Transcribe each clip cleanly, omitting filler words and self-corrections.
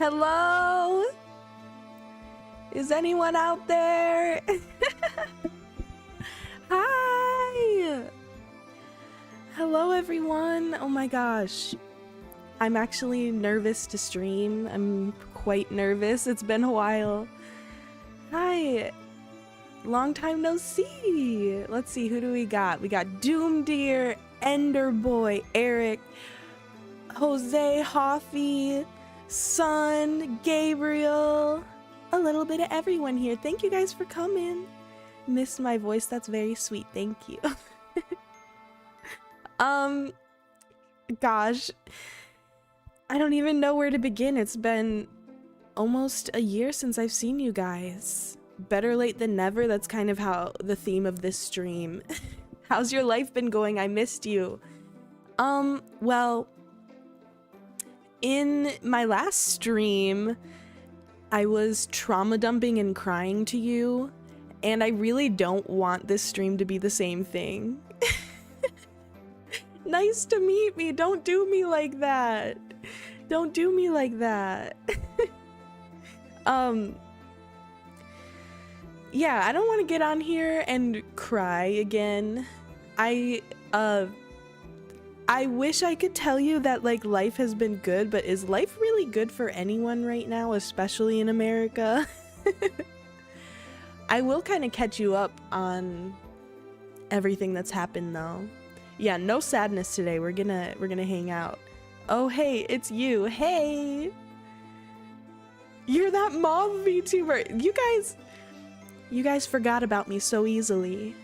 Hello? Is anyone out there? Hi! Hello, everyone. Oh my gosh. I'm actually nervous to stream. I'm quite nervous. It's been a while. Hi. Long time no see. Let's see, who do we got? We got Doom Deer, Enderboy, Eric, Jose, Hoffy, Sun, Gabriel, a little bit of everyone here. Thank you guys for coming. Missed my voice. That's very sweet. Thank you. Gosh, I don't even know where to begin. It's been almost a year since I've seen you guys. Better late than never. That's kind of how the theme of this stream. How's your life been going? I missed you. Well, in my last stream, I was trauma dumping and crying to you, and I really don't want this stream to be the same thing. Nice to meet me. Don't do me like that. Don't do me like that. Yeah, I don't want to get on here and cry again. I wish I could tell you that like life has been good, but is life really good for anyone right now, especially in America? I will kind of catch you up on everything that's happened though. Yeah, no sadness today. We're gonna hang out. Oh hey, it's you. Hey, you're that mom VTuber. You guys forgot about me so easily.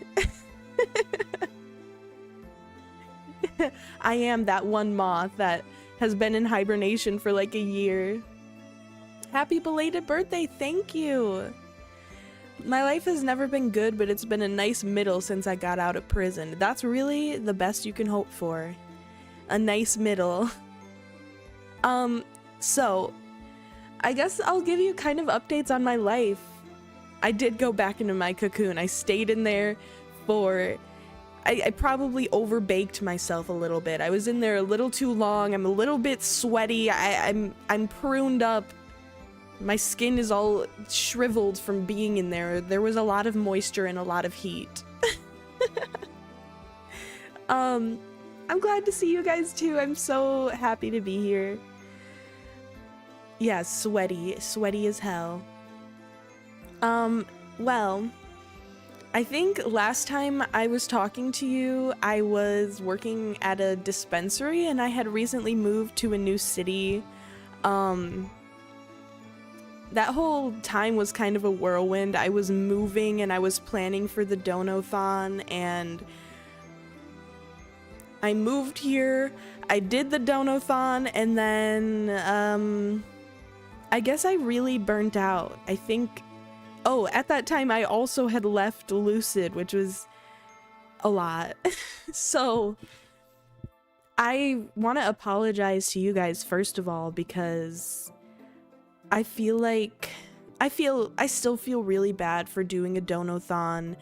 I am that one moth that has been in hibernation for like a year. Happy belated birthday, thank you. My life has never been good, but it's been a nice middle since I got out of prison. That's really the best you can hope for. A nice middle. So I guess I'll give you kind of updates on my life. I did go back into my cocoon. I stayed in there for... I probably overbaked myself a little bit. I was in there a little too long. I'm a little bit sweaty. I'm pruned up. My skin is all shriveled from being in there. There was a lot of moisture and a lot of heat. I'm glad to see you guys too. I'm so happy to be here. Yeah, sweaty as hell. Well, I think last time I was talking to you, I was working at a dispensary and I had recently moved to a new city. That whole time was kind of a whirlwind. I was moving and I was planning for the Donathon, and I moved here, I did the Donathon, and then I guess I really burnt out. I think, oh, at that time I also had left Lucid, which was a lot. So I want to apologize to you guys first of all, because I still feel really bad for doing a Donathon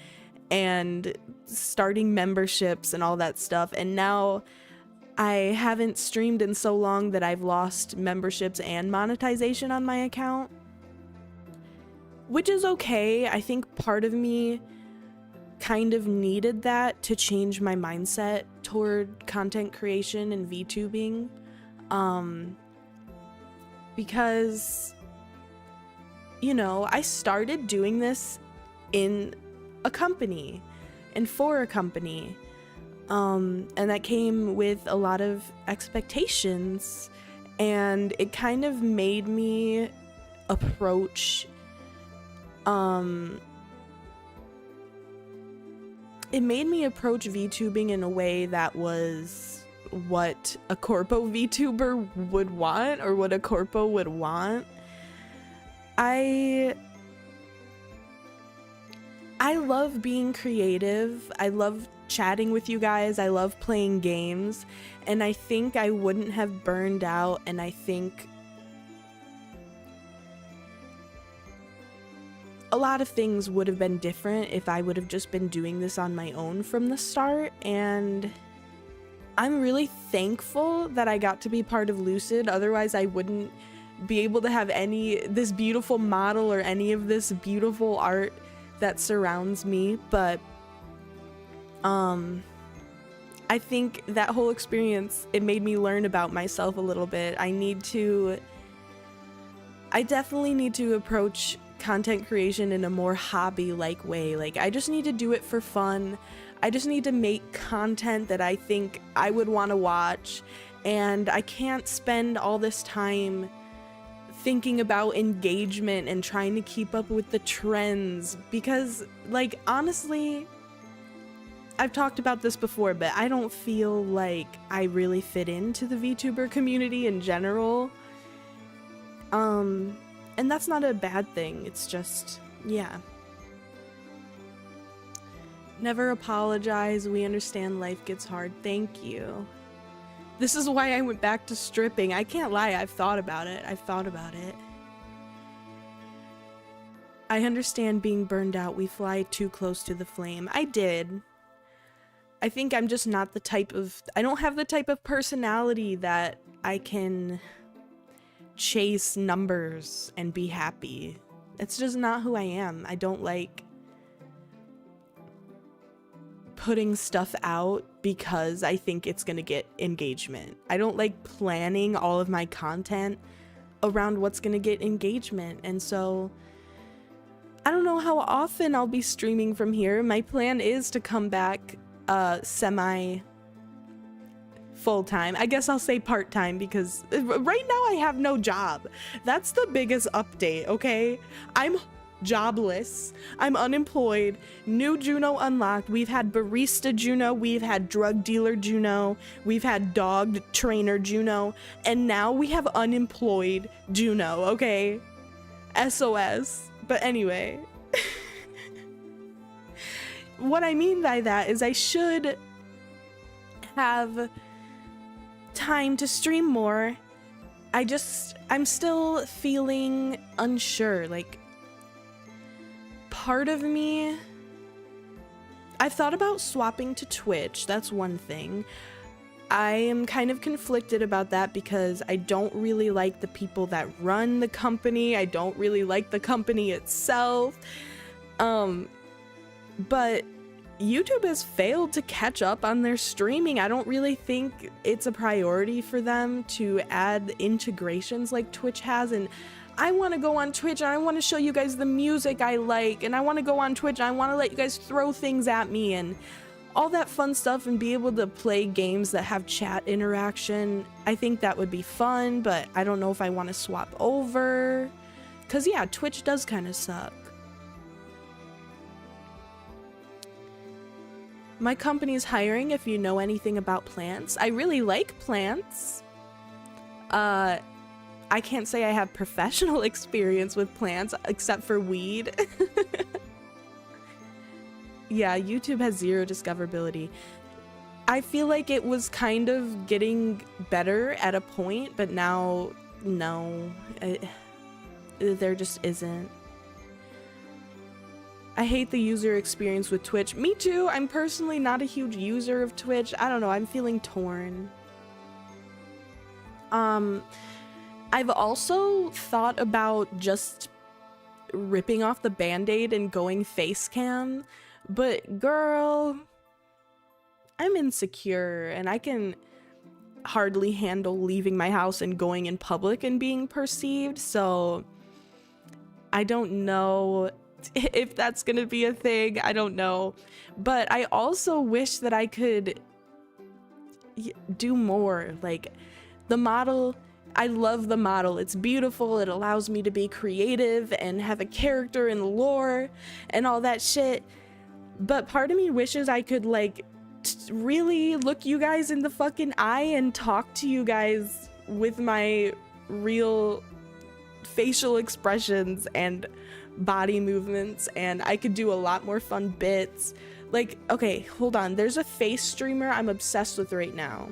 and starting memberships and all that stuff, and now I haven't streamed in so long that I've lost memberships and monetization on my account, which is okay. I think part of me kind of needed that to change my mindset toward content creation and VTubing, because, you know, I started doing this in a company and for a company, and that came with a lot of expectations, and it kind of made me approach VTubing in a way that was what a corpo VTuber would want, or what a corpo would want. I love being creative. I love chatting with you guys. I love playing games, and I think I wouldn't have burned out, and I think a lot of things would have been different if I would have just been doing this on my own from the start, and I'm really thankful that I got to be part of Lucid. Otherwise I wouldn't be able to have this beautiful model or any of this beautiful art that surrounds me. But I think that whole experience, it made me learn about myself a little bit. I definitely need to approach content creation in a more hobby-like way. Like, I just need to do it for fun. I just need to make content that I think I would want to watch, and I can't spend all this time thinking about engagement and trying to keep up with the trends, because, like, honestly, I've talked about this before, but I don't feel like I really fit into the VTuber community in general. And that's not a bad thing. It's just, yeah. Never apologize. We understand life gets hard. Thank you. This is why I went back to stripping. I can't lie. I've thought about it. I understand being burned out. We fly too close to the flame. I did. I think I'm just not the type of, I don't have the type of personality that I can chase numbers and be happy. It's just not who I am. I don't like putting stuff out because I think it's gonna get engagement. I don't like planning all of my content around what's gonna get engagement. And so I don't know how often I'll be streaming from here. My plan is to come back semi full-time. I guess I'll say part-time, because right now I have no job. That's the biggest update, okay? I'm jobless. I'm unemployed. New Juno unlocked. We've had barista Juno. We've had drug dealer Juno. We've had dog trainer Juno. And now we have unemployed Juno, okay? SOS. But anyway. What I mean by that is I should have time to stream more. I'm still feeling unsure. Like, part of me, I've thought about swapping to Twitch. That's one thing. I am kind of conflicted about that because I don't really like the people that run the company. I don't really like the company itself. But YouTube has failed to catch up on their streaming. I don't really think it's a priority for them to add integrations like Twitch has. And I want to go on Twitch and I want to show you guys the music I like. And I want to go on Twitch and I want to let you guys throw things at me and all that fun stuff and be able to play games that have chat interaction. I think that would be fun, but I don't know if I want to swap over. 'Cause yeah, Twitch does kind of suck. My company's hiring if you know anything about plants. I really like plants. I can't say I have professional experience with plants except for weed. Yeah, YouTube has zero discoverability. I feel like it was kind of getting better at a point, but now, no. There just isn't. I hate the user experience with Twitch. Me too. I'm personally not a huge user of Twitch. I don't know. I'm feeling torn. I've also thought about just ripping off the band-aid and going face cam, but girl, I'm insecure and I can hardly handle leaving my house and going in public and being perceived, so I don't know if that's gonna be a thing. I don't know, but I also wish that I could do more. Like, the model, I love the model. It's beautiful. It allows me to be creative and have a character and lore and all that shit, but part of me wishes I could like really look you guys in the fucking eye and talk to you guys with my real facial expressions and body movements, and I could do a lot more fun bits. Like, okay, hold on, there's a face streamer I'm obsessed with right now.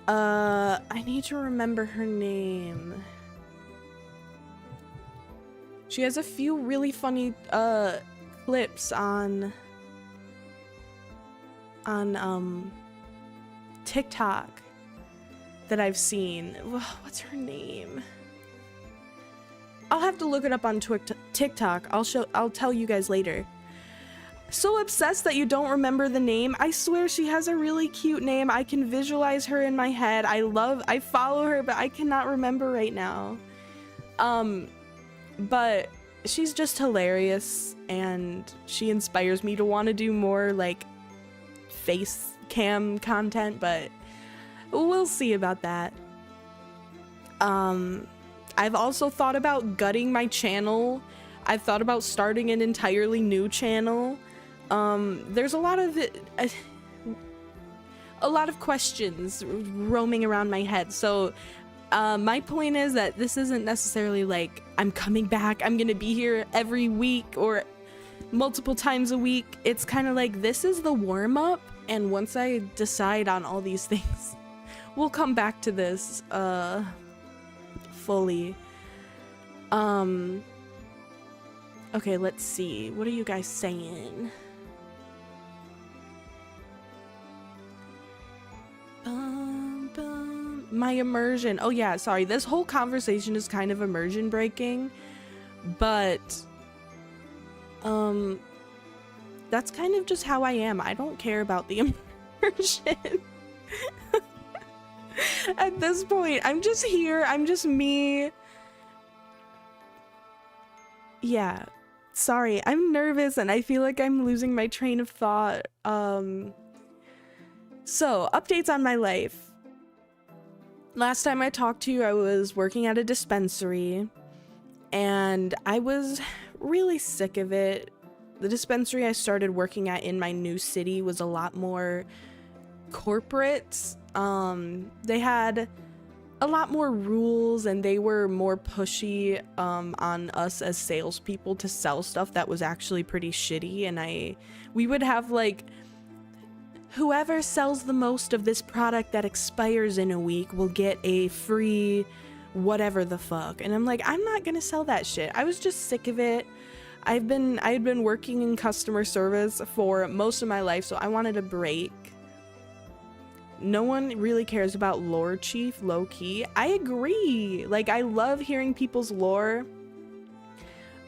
I need to remember her name. She has a few really funny clips on TikTok. that I've seen. What's her name? I'll have to look it up on TikTok. I'll tell you guys later. So obsessed that you don't remember the name. I swear she has a really cute name. I can visualize her in my head. I follow her, but I cannot remember right now. But she's just hilarious, and she inspires me to want to do more like face cam content, but we'll see about that. I've also thought about gutting my channel. I've thought about starting an entirely new channel. There's a lot of questions roaming around my head. So my point is that this isn't necessarily like I'm coming back, I'm gonna be here every week or multiple times a week. It's kind of like this is the warm-up, and once I decide on all these things, we'll come back to this fully. Okay, let's see. What are you guys saying? My immersion. Oh yeah, sorry. This whole conversation is kind of immersion breaking, but that's kind of just how I am. I don't care about the immersion. At this point, I'm just here. I'm just me. Yeah. Sorry, I'm nervous and I feel like I'm losing my train of thought. So, updates on my life. Last time I talked to you, I was working at a dispensary, and I was really sick of it. The dispensary I started working at in my new city was a lot more corporate. They had a lot more rules, and they were more pushy on us as salespeople to sell stuff that was actually pretty shitty. And we would have like, whoever sells the most of this product that expires in a week will get a free whatever the fuck. And I'm like, I'm not gonna sell that shit. I was just sick of it. I had been working in customer service for most of my life, so I wanted a break. No one really cares about lore chief, low key. I agree. Like, I love hearing people's lore,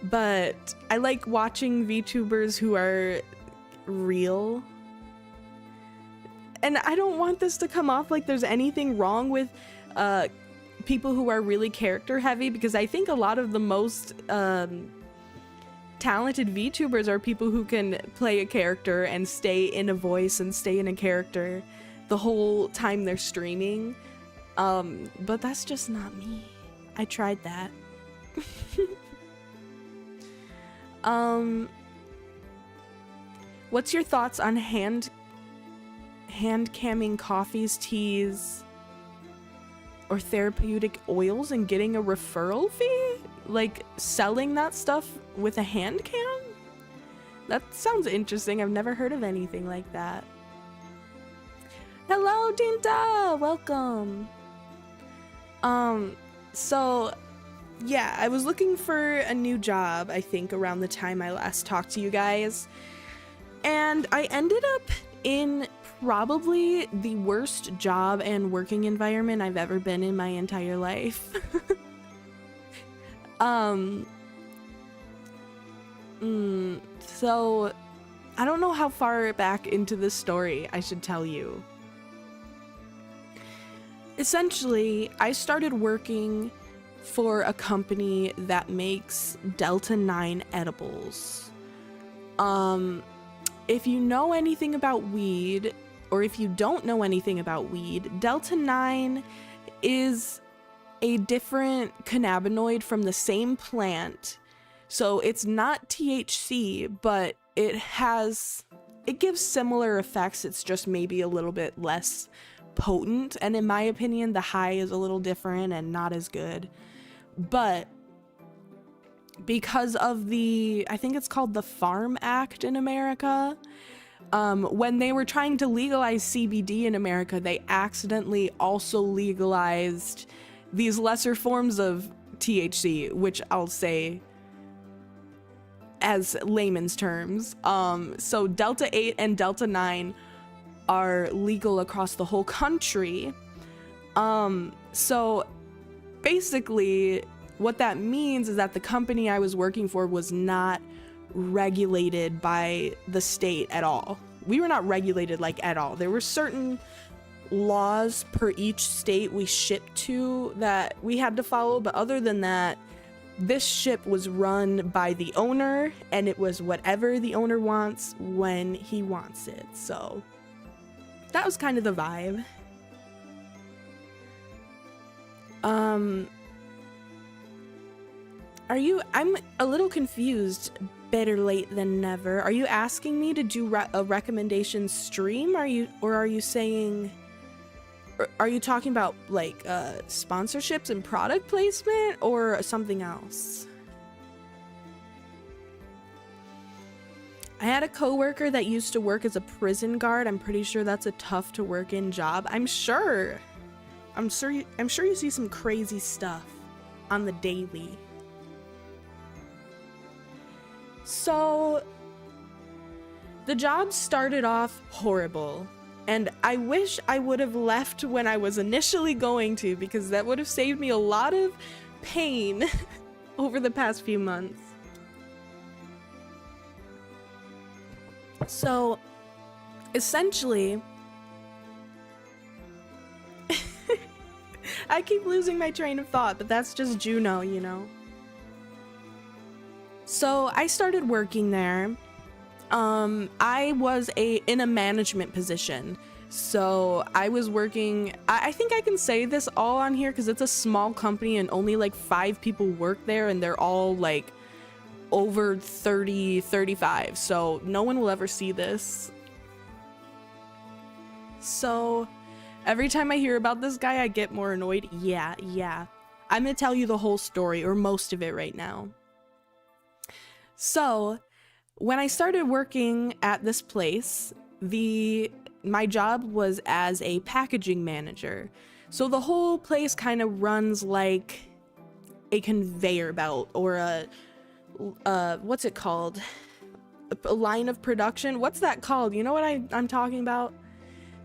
but I like watching VTubers who are real. And I don't want this to come off like there's anything wrong with people who are really character heavy, because I think a lot of the most talented VTubers are people who can play a character and stay in a voice and stay in a character the whole time they're streaming. But that's just not me. I tried that. What's your thoughts on hand camming coffees, teas, or therapeutic oils and getting a referral fee? Like selling that stuff with a hand cam? That sounds interesting. I've never heard of anything like that. Hello, Dinta! Welcome! So, yeah, I was looking for a new job, I think, around the time I last talked to you guys. And I ended up in probably the worst job and working environment I've ever been in my entire life. So I don't know how far back into this story I should tell you. Essentially, I started working for a company that makes Delta 9 edibles. If you know anything about weed, or if you don't know anything about weed, Delta 9 is a different cannabinoid from the same plant. So it's not THC, but it gives similar effects. It's just maybe a little bit less potent. And in my opinion, the high is a little different and not as good. But because of I think it's called the Farm Act in America, when they were trying to legalize CBD in America, they accidentally also legalized these lesser forms of THC, which I'll say as layman's terms. So Delta 8 and Delta 9 are legal across the whole country. So basically what that means is that the company I was working for was not regulated by the state at all. We were not regulated like at all. There were certain laws per each state we shipped to that we had to follow, but other than that, this ship was run by the owner, and it was whatever the owner wants when he wants it. So that was kind of the vibe. I'm a little confused. Better late than never. Are you asking me to do a recommendation stream? Are you saying, are you talking about like sponsorships and product placement or something else? I had a coworker that used to work as a prison guard. I'm pretty sure that's a tough to work in job. I'm sure you see some crazy stuff on the daily. So the job started off horrible, and I wish I would have left when I was initially going to, because that would have saved me a lot of pain over the past few months. So essentially, I keep losing my train of thought, but that's just Juno, you know. So I started working there. I was in a management position. So I was working, I think I can say this all on here because it's a small company and only like 5 people work there, and they're all like over 30, 35. So no one will ever see this. So every time I hear about this guy, I get more annoyed. Yeah. I'm gonna tell you the whole story, or most of it right now. So when I started working at this place, my job was as a packaging manager. So the whole place kind of runs like a conveyor belt, or what's it called? A line of production? What's that called? You know what I'm talking about?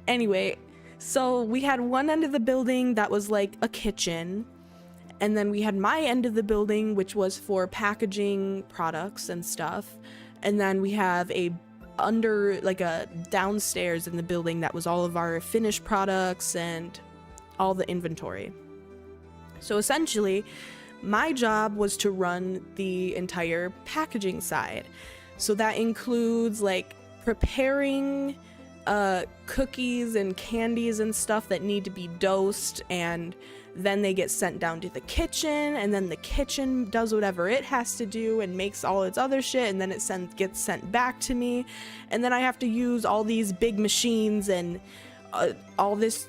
Anyway, so we had one end of the building that was like a kitchen. And then we had my end of the building, which was for packaging products and stuff. And then we have a downstairs in the building that was all of our finished products and all the inventory. So essentially, my job was to run the entire packaging side. So that includes like preparing cookies and candies and stuff that need to be dosed, and then they get sent down to the kitchen, and then the kitchen does whatever it has to do and makes all its other shit, and then it gets sent back to me, and then I have to use all these big machines and all this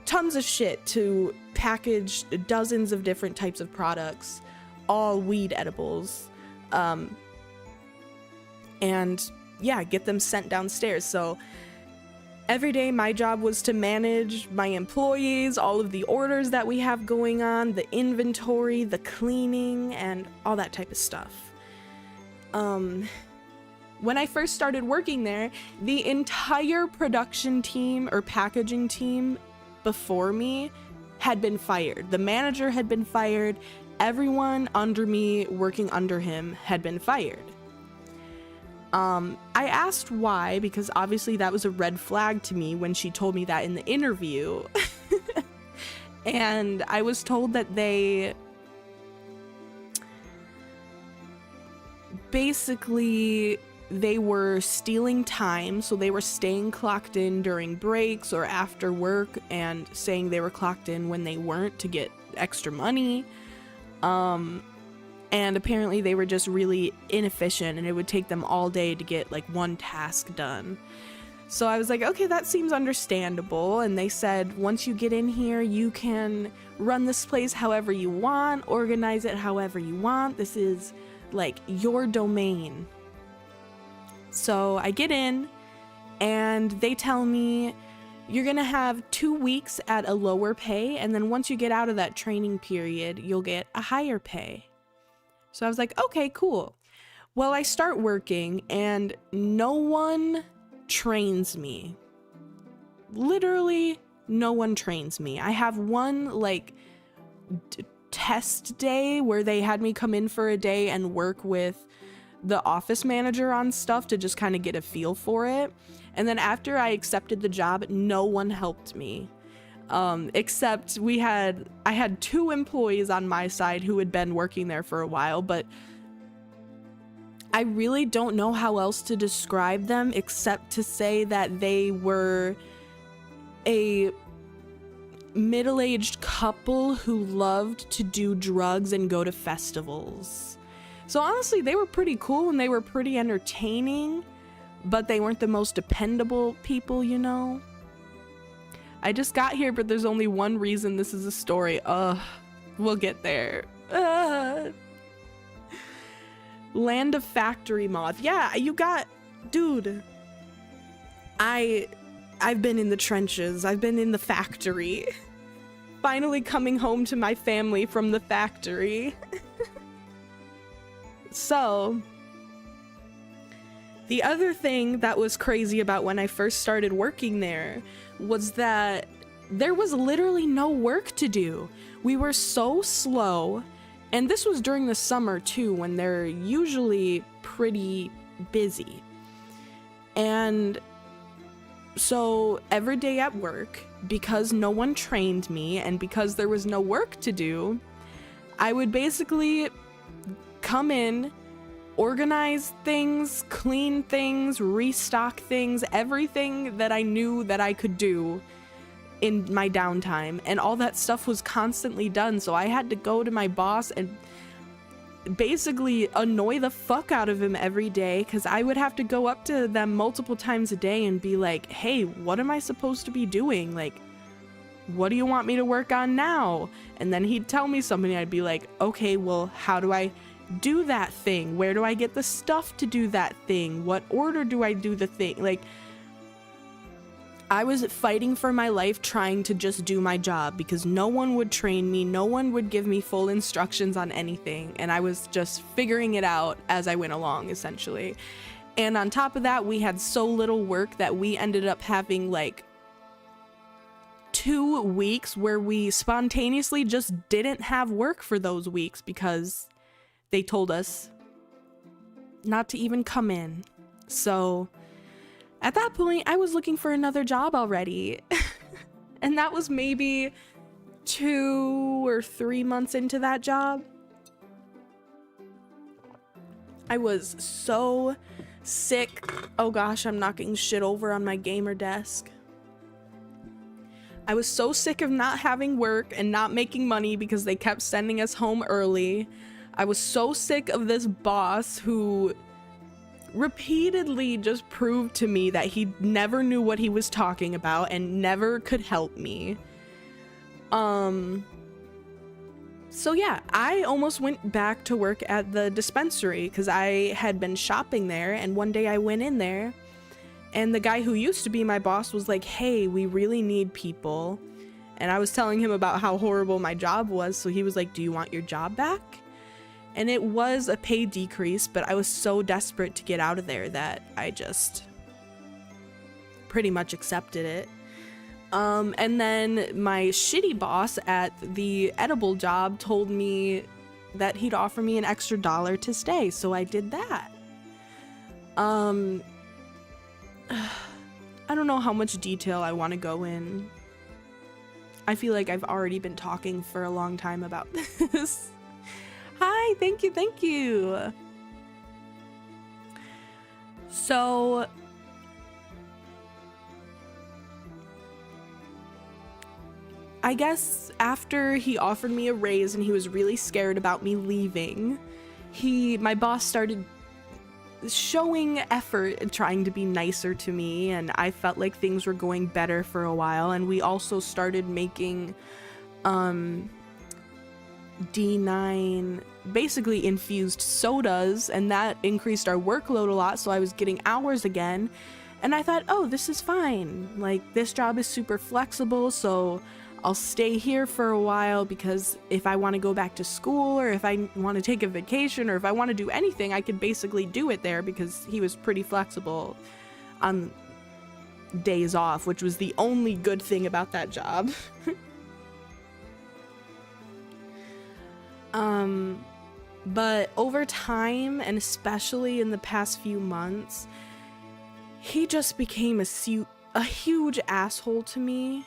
tons of shit to package dozens of different types of products, all weed edibles, and yeah, get them sent downstairs. So every day my job was to manage my employees, all of the orders that we have going on, the inventory, the cleaning, and all that type of stuff. When I first started working there, the entire production team or packaging team before me had been fired. The manager had been fired. Everyone under me working under him had been fired. I asked why, because obviously that was a red flag to me when she told me that in the interview. And I was told that they were stealing time, so they were staying clocked in during breaks or after work and saying they were clocked in when they weren't to get extra money. And apparently they were just really inefficient, and it would take them all day to get like one task done. So I was like, okay, that seems understandable. And they said, once you get in here, you can run this place however you want, organize it however you want. This is like your domain. So I get in, and they tell me, you're gonna have 2 weeks at a lower pay, and then once you get out of that training period, you'll get a higher pay. So I was like, okay, cool. Well, I start working, and no one trains me. Literally no one trains me. I have one like test day where they had me come in for a day and work with the office manager on stuff to just kind of get a feel for it. And then after I accepted the job, no one helped me. Except I had 2 employees on my side who had been working there for a while, but I really don't know how else to describe them except to say that they were a middle-aged couple who loved to do drugs and go to festivals. So honestly, they were pretty cool and they were pretty entertaining, but they weren't the most dependable people, you know? I just got here, but there's only one reason this is a story. We'll get there. Land of Factory Moth. Yeah, dude. I've been in the trenches. I've been in the factory. Finally coming home to my family from the factory. So, the other thing that was crazy about when I first started working there was that there was literally no work to do. We were so slow, and this was during the summer too, when they're usually pretty busy. And so every day at work, because no one trained me and because there was no work to do, I would basically come in, organize things, clean things, restock things, everything that I knew that I could do in my downtime, and all that stuff was constantly done. So I had to go to my boss and basically annoy the fuck out of him every day, because I would have to go up to them multiple times a day and be like, hey, what am I supposed to be doing? Like, what do you want me to work on now? And then he'd tell me something, I'd be like, okay, well, how do I do that thing? Where do I get the stuff to do that thing? What order do I do the thing? Like, I was fighting for my life trying to just do my job because no one would train me, no one would give me full instructions on anything, and I was just figuring it out as I went along, essentially. And on top of that, we had so little work that we ended up having like 2 weeks where we spontaneously just didn't have work for those weeks because they told us not to even come in. So at that point, I was looking for another job already. And that was maybe 2 or 3 months into that job. I was so sick. Oh gosh, I'm knocking shit over on my gamer desk. I was so sick of not having work and not making money because they kept sending us home early. I was so sick of this boss who repeatedly just proved to me that he never knew what he was talking about and never could help me. So yeah, I almost went back to work at the dispensary because I had been shopping there, and one day I went in there and the guy who used to be my boss was like, hey, we really need people. And I was telling him about how horrible my job was, so he was like, do you want your job back? And it was a pay decrease, but I was so desperate to get out of there that I just pretty much accepted it. And then my shitty boss at the edible job told me that he'd offer me an extra $1 to stay, so I did that. I don't know how much detail I want to go in. I feel like I've already been talking for a long time about this. Hi, thank you, thank you. So I guess after he offered me a raise and he was really scared about me leaving, my boss started showing effort and trying to be nicer to me, and I felt like things were going better for a while. And we also started making D9 basically infused sodas, and that increased our workload a lot, so I was getting hours again. And I thought, oh, this is fine, like this job is super flexible, so I'll stay here for a while, because if I want to go back to school, or if I want to take a vacation, or if I want to do anything, I could basically do it there, because he was pretty flexible on days off, which was the only good thing about that job. But over time, and especially in the past few months, he just became a huge asshole to me.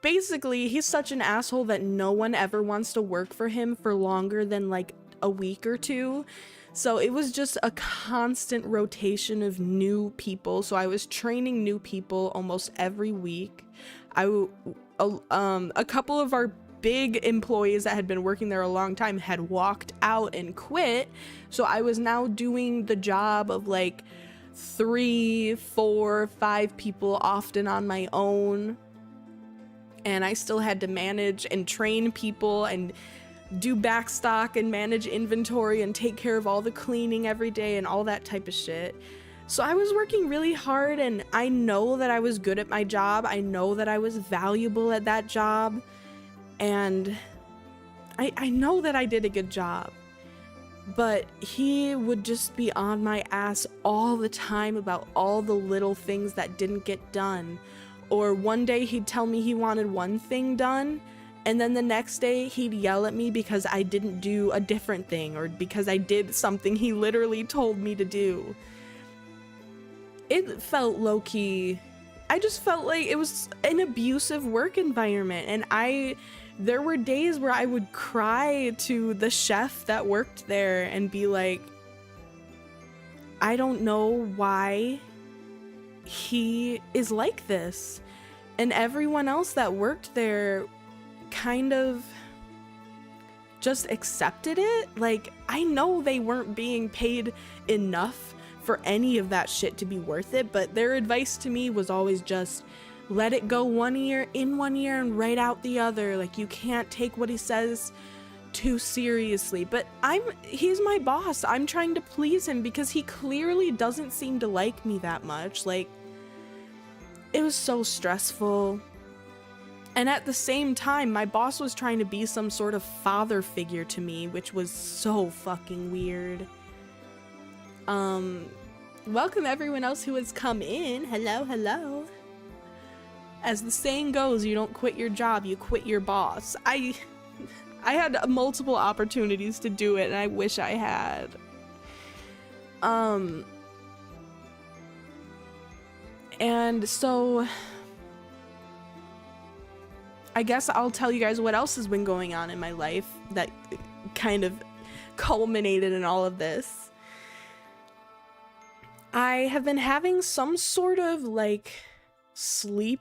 Basically, he's such an asshole that no one ever wants to work for him for longer than like a week or two. So it was just a constant rotation of new people. So I was training new people almost every week. A couple of our big employees that had been working there a long time had walked out and quit. So I was now doing the job of like 3, 4, 5 people often on my own. And I still had to manage and train people and do backstock and manage inventory and take care of all the cleaning every day and all that type of shit. So I was working really hard, and I know that I was good at my job. I know that I was valuable at that job, and I know that I did a good job. But he would just be on my ass all the time about all the little things that didn't get done. Or one day he'd tell me he wanted one thing done, and then the next day he'd yell at me because I didn't do a different thing, or because I did something he literally told me to do. It felt low-key. I just felt like it was an abusive work environment, and there were days where I would cry to the chef that worked there and be like, I don't know why he is like this. And everyone else that worked there kind of just accepted it. Like, I know they weren't being paid enough for any of that shit to be worth it, but their advice to me was always just let it go one ear and right out the other. Like, you can't take what he says too seriously. But he's my boss. I'm trying to please him because he clearly doesn't seem to like me that much. Like, it was so stressful. And at the same time, my boss was trying to be some sort of father figure to me, which was so fucking weird. Welcome everyone else who has come in. Hello, hello. As the saying goes, you don't quit your job, you quit your boss. I had multiple opportunities to do it, and I wish I had. And so I guess I'll tell you guys what else has been going on in my life that kind of culminated in all of this. I have been having some sort of like sleep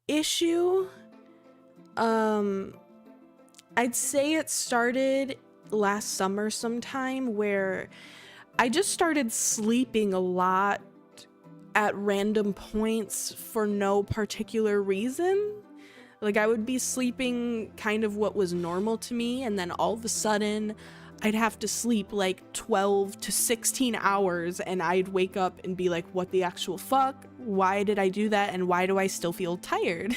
issue. I'd say it started last summer sometime, where I just started sleeping a lot at random points for no particular reason. Like, I would be sleeping kind of what was normal to me, and then all of a sudden I'd have to sleep like 12 to 16 hours, and I'd wake up and be like, what the actual fuck? Why did I do that? And why do I still feel tired?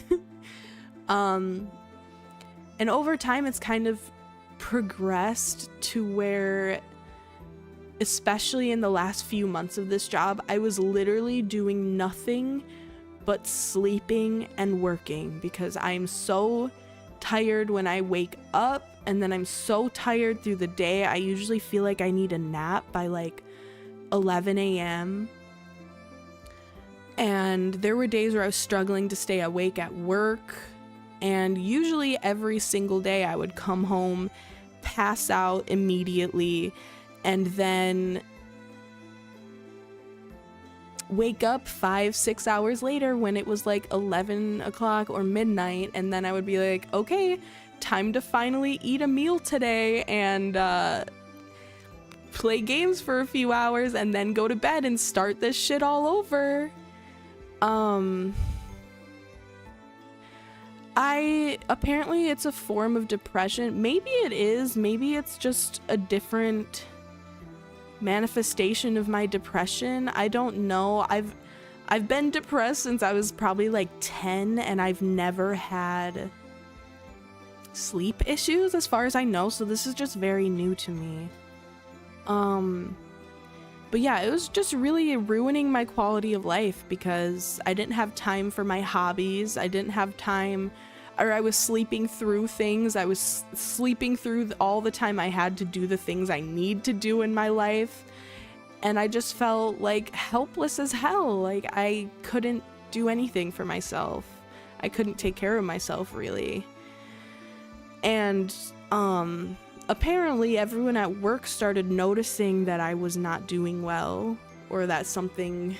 And over time, it's kind of progressed to where, especially in the last few months of this job, I was literally doing nothing but sleeping and working, because I'm so tired when I wake up, and then I'm so tired through the day. I usually feel like I need a nap by like 11 a.m. And there were days where I was struggling to stay awake at work, and usually every single day I would come home, pass out immediately, and then wake up 5-6 hours later when it was like 11 o'clock or midnight, and then I would be like, okay, time to finally eat a meal today and play games for a few hours and then go to bed and start this shit all over. Apparently it's a form of depression. Maybe it is, maybe it's just a different manifestation of my depression. I don't know. I've been depressed since I was probably like 10, and I've never had sleep issues as far as I know, so this is just very new to me. But yeah, it was just really ruining my quality of life because I didn't have time for my hobbies. I didn't have time, or I was sleeping through things. I was sleeping through all the time I had to do the things I need to do in my life. And I just felt like helpless as hell. Like I couldn't do anything for myself. I couldn't take care of myself really. And apparently everyone at work started noticing that I was not doing well, or that something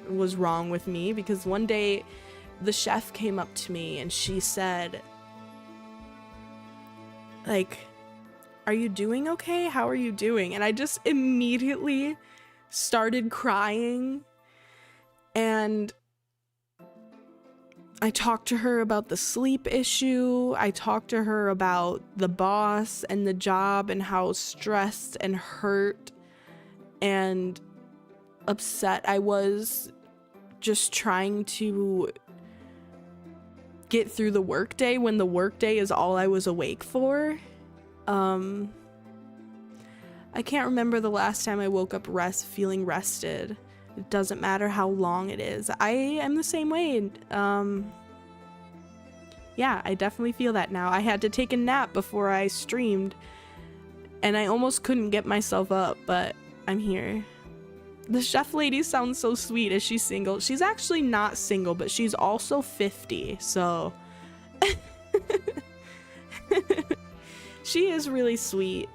was wrong with me, because one day the chef came up to me and she said, like, "Are you doing okay? How are you doing?" And I just immediately started crying, and I talked to her about the sleep issue. I talked to her about the boss and the job and how stressed and hurt and upset I was just trying to get through the workday when the workday is all I was awake for. I can't remember the last time I woke up feeling rested. It doesn't matter how long it is. I am the same way. Yeah, I definitely feel that now. I had to take a nap before I streamed, and I almost couldn't get myself up, but I'm here. The chef lady sounds so sweet. Is she single? She's actually not single, but she's also 50, so... She is really sweet.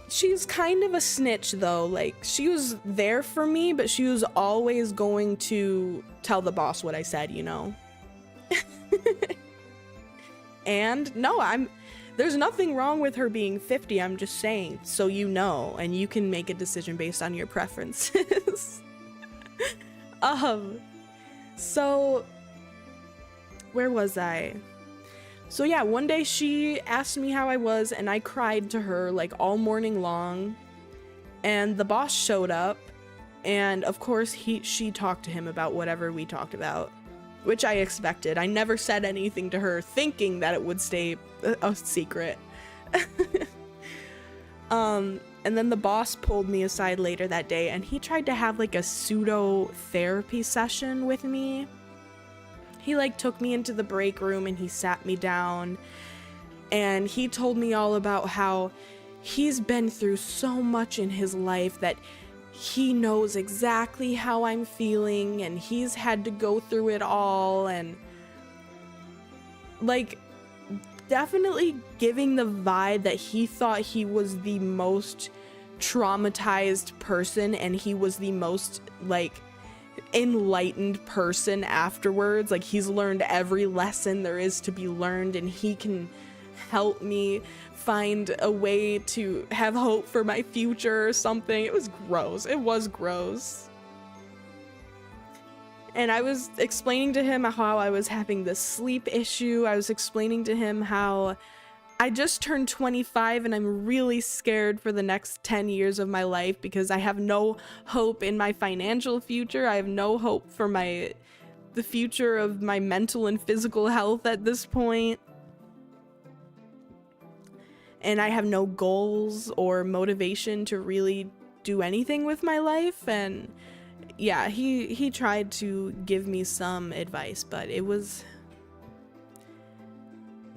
She's kind of a snitch though. Like, she was there for me, but she was always going to tell the boss what I said, you know? And no, there's nothing wrong with her being 50. I'm just saying, so you know, and you can make a decision based on your preferences. So where was I? So yeah, one day she asked me how I was, and I cried to her like all morning long, and the boss showed up, and of course she talked to him about whatever we talked about, which I expected. I never said anything to her thinking that it would stay a secret. And then the boss pulled me aside later that day, and he tried to have like a pseudo therapy session with me. He like took me into the break room and he sat me down, and he told me all about how he's been through so much in his life that he knows exactly how I'm feeling, and he's had to go through it all, and like definitely giving the vibe that he thought he was the most traumatized person and he was the most like enlightened person afterwards. Like, he's learned every lesson there is to be learned, and he can help me find a way to have hope for my future or something. It was gross. It was gross. And I was explaining to him how I was having this sleep issue. I was explaining to him how I just turned 25 and I'm really scared for the next 10 years of my life because I have no hope in my financial future. I have no hope for the future of my mental and physical health at this point. And I have no goals or motivation to really do anything with my life. And yeah, he tried to give me some advice, but it was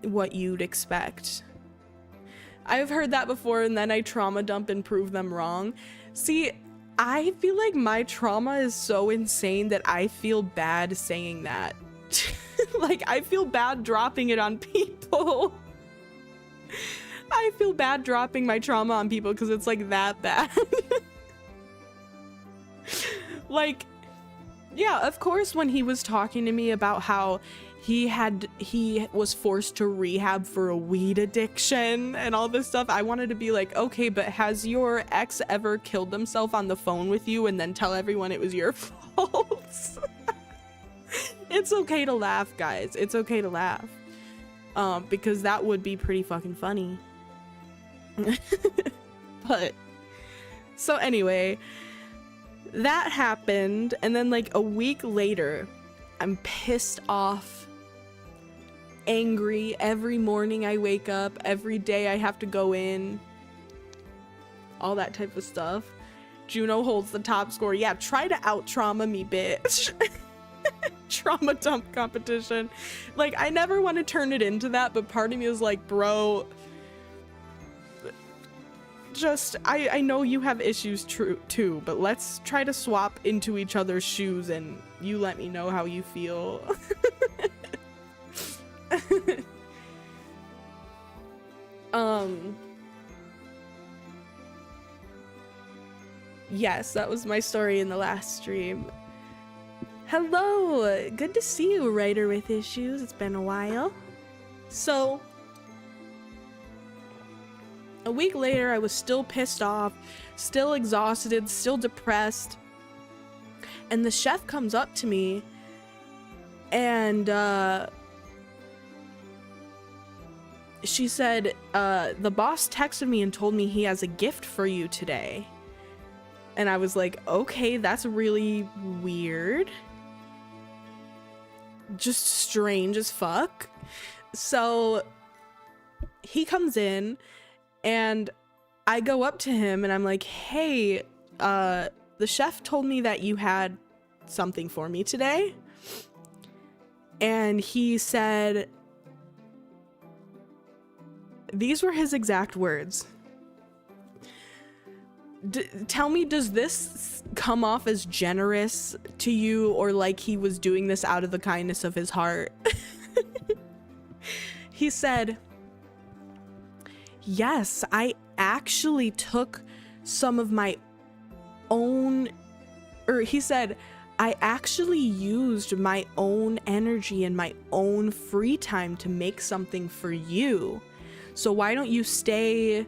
what you'd expect. I've heard that before, and then I trauma dump and prove them wrong. See, I feel like my trauma is so insane that I feel bad saying that. Like, I feel bad dropping it on people. I feel bad dropping my trauma on people because it's like that bad. Like, yeah, of course, when he was talking to me about how he was forced to rehab for a weed addiction and all this stuff, I wanted to be like, okay, but has your ex ever killed himself on the phone with you and then tell everyone it was your fault? It's okay to laugh, guys. It's okay to laugh. Because that would be pretty fucking funny. But so anyway, that happened, and then like a week later, I'm pissed off, angry. Every morning I wake up, every day I have to go in all that type of stuff. Juno holds the top score. Yeah, try to out-trauma me, bitch. Trauma dump competition. Like, I never want to turn it into that, but part of me is like, bro, just, I know you have issues too, but let's try to swap into each other's shoes and you let me know how you feel. Yes, that was my story in the last stream. Hello, good to see you, Writer with Issues. It's been a while. So, a week later, I was still pissed off, still exhausted, still depressed. And the chef comes up to me and she said, the boss texted me and told me he has a gift for you today. And I was like, okay, that's really weird. Just strange as fuck. So he comes in and I go up to him and I'm like, hey, the chef told me that you had something for me today. And he said, these were his exact words. Tell me, does this come off as generous to you or like he was doing this out of the kindness of his heart? He said, yes, I actually took some of my own, or he said, I actually used my own energy and my own free time to make something for you. So why don't you stay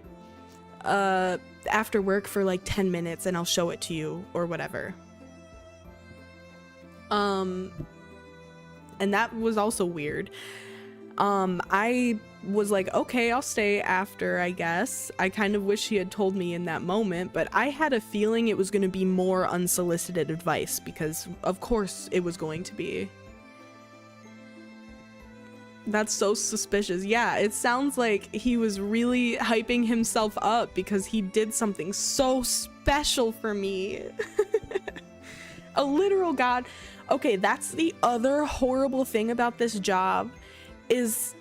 after work for like 10 minutes and I'll show it to you or whatever. And that was also weird. I was like, okay, I'll stay after, I guess. I kind of wish he had told me in that moment, but I had a feeling it was going to be more unsolicited advice because of course it was going to be. That's so suspicious. Yeah, it sounds like he was really hyping himself up because he did something so special for me. A literal god. Okay, that's the other horrible thing about this job is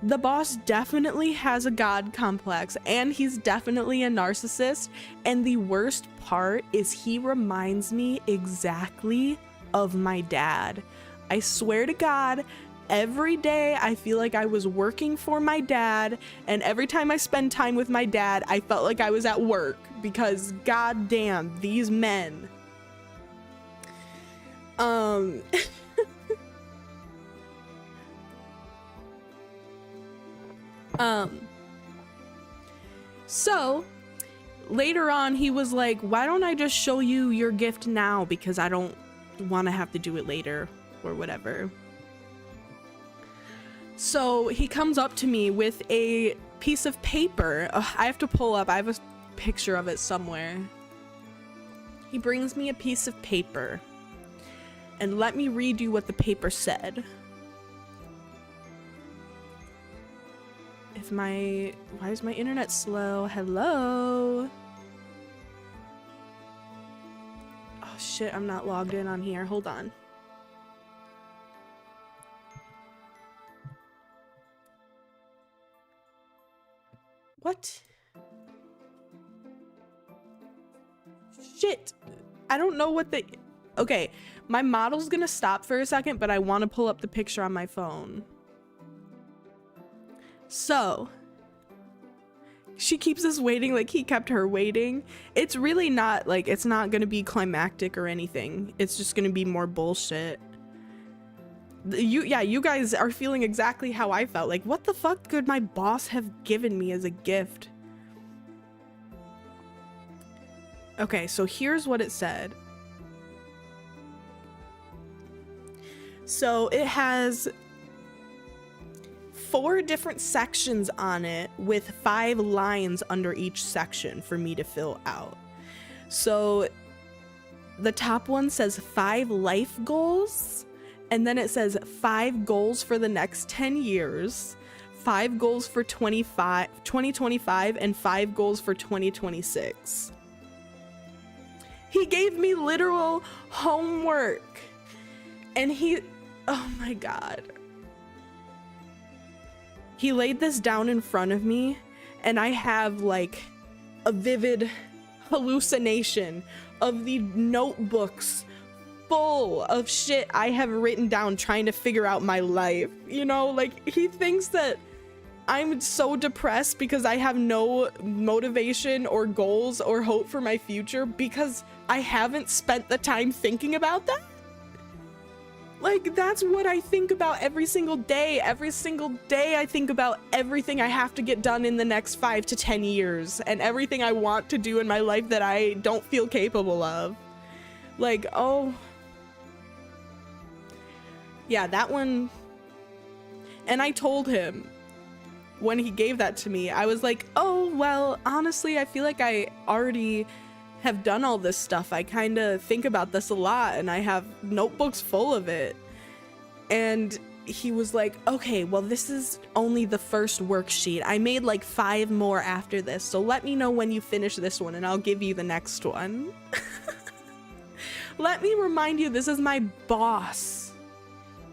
the boss definitely has a god complex and he's definitely a narcissist. And the worst part is he reminds me exactly of my dad. I swear to God, every day I feel like I was working for my dad, and every time I spend time with my dad, I felt like I was at work because goddamn, these men. So later on he was like, why don't I just show you your gift now because I don't want to have to do it later or whatever. So he comes up to me with a piece of paper. I have to pull up. I have a picture of it somewhere. He brings me a piece of paper. And let me read you what the paper said. Why is my internet slow? Hello? Oh shit, I'm not logged in on here. Hold on. What? Shit. I don't know what the... Okay, my model's gonna stop for a second, but I want to pull up the picture on my phone. So, she keeps us waiting like he kept her waiting. It's really not, like, it's not gonna be climactic or anything. It's just gonna be more bullshit. You guys are feeling exactly how I felt. Like, what the fuck could my boss have given me as a gift? Okay, so here's what it said. So it has 4 different sections on it with 5 lines under each section for me to fill out. So the top one says 5 life goals. And then it says 5 goals for the next 10 years, 5 goals for 2025 and 5 goals for 2026. He gave me literal homework. And oh my God. He laid this down in front of me, and I have like a vivid hallucination of the notebooks full of shit I have written down trying to figure out my life. You know, like, he thinks that I'm so depressed because I have no motivation or goals or hope for my future because I haven't spent the time thinking about that. Like, that's what I think about every single day. Every single day I think about everything I have to get done in the next 5 to 10 years and everything I want to do in my life that I don't feel capable of. Like, oh. Yeah, that one. And I told him when he gave that to me, I was like, oh, well, honestly, I feel like I already have done all this stuff. I kind of think about this a lot and I have notebooks full of it. And he was like, okay, well, this is only the first worksheet. I made like 5 more after this. So let me know when you finish this one and I'll give you the next one. Let me remind you, this is my boss.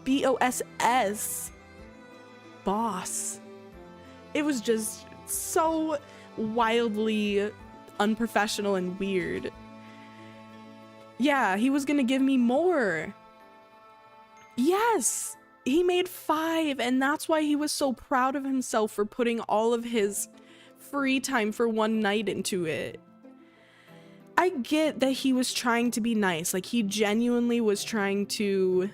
B-O-S-S. Boss. It was just so wildly unprofessional and weird. Yeah, he was gonna give me more. Yes, he made 5, and that's why he was so proud of himself for putting all of his free time for one night into it. I get that he was trying to be nice, like he genuinely was trying to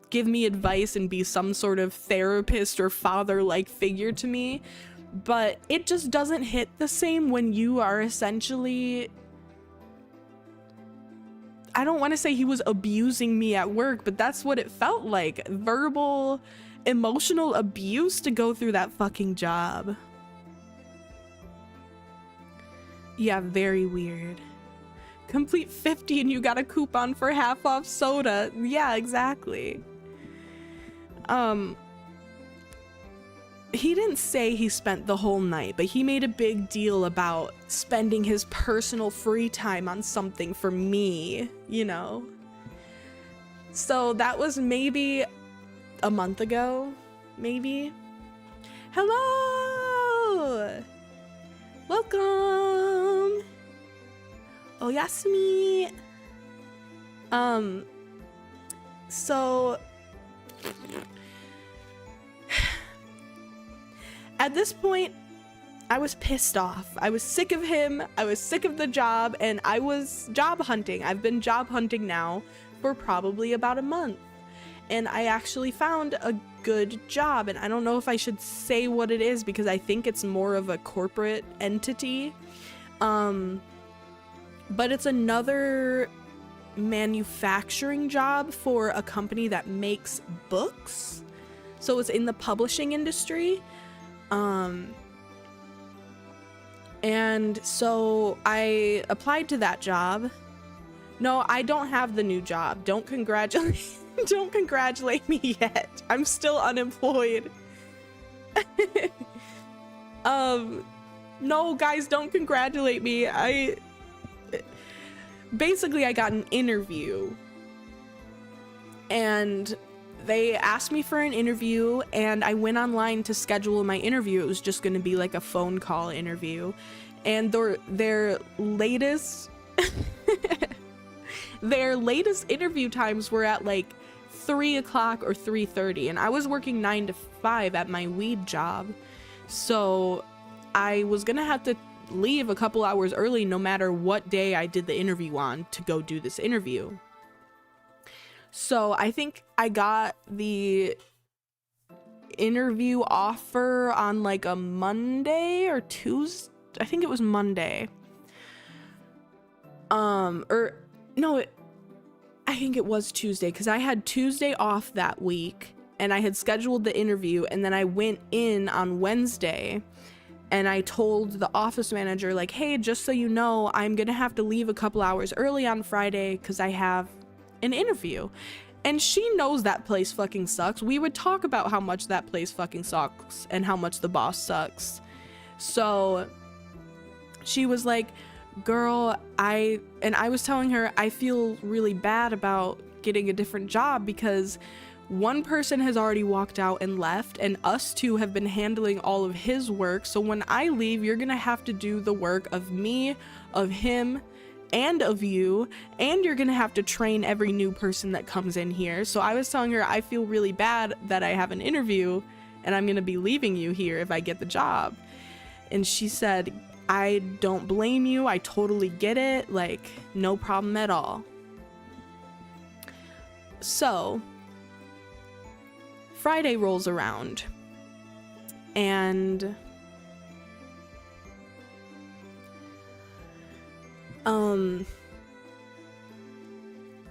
give me advice and be some sort of therapist or father-like figure to me, but it just doesn't hit the same when you are essentially, I don't want to say he was abusing me at work, but that's what it felt like. Verbal, emotional abuse to go through that fucking job. Yeah, very weird. Complete 50 and you got a coupon for half off soda. Yeah, exactly. He didn't say he spent the whole night, but he made a big deal about spending his personal free time on something for me, you know? So that was maybe a month ago, maybe. Hello! Welcome! Oh, Yasumi! So at this point, I was pissed off. I was sick of him, I was sick of the job, and I was job hunting. I've been job hunting now for probably about a month. And I actually found a good job, and I don't know if I should say what it is because I think it's more of a corporate entity. But it's another manufacturing job for a company that makes books. So it's in the publishing industry. And so I applied to that job. No, I don't have the new job. Don't congratulate me yet. I'm still unemployed. No, guys, don't congratulate me. Basically, I got an interview. And they asked me for an interview, and I went online to schedule my interview. It was just going to be like a phone call interview. And their latest their latest interview times were at like 3 o'clock or 3:30, and I was working 9 to 5 at my weed job. So I was going to have to leave a couple hours early no matter what day I did the interview on to go do this interview. So I think I got the interview offer on like a Monday or Tuesday. I think it was Monday. I think it was Tuesday because I had Tuesday off that week and I had scheduled the interview, and then I went in on Wednesday and I told the office manager, like, hey, just so you know, I'm gonna have to leave a couple hours early on Friday because I have an interview. And she knows that place fucking sucks. We would talk about how much that place fucking sucks and how much the boss sucks. So she was like, girl, I was telling her I feel really bad about getting a different job because one person has already walked out and left, and us two have been handling all of his work. So when I leave, you're gonna have to do the work of me, of him, and of you, and you're gonna have to train every new person that comes in here. So I was telling her I feel really bad that I have an interview and I'm gonna be leaving you here if I get the job. And she said, I don't blame you, I totally get it, like no problem at all. So Friday rolls around and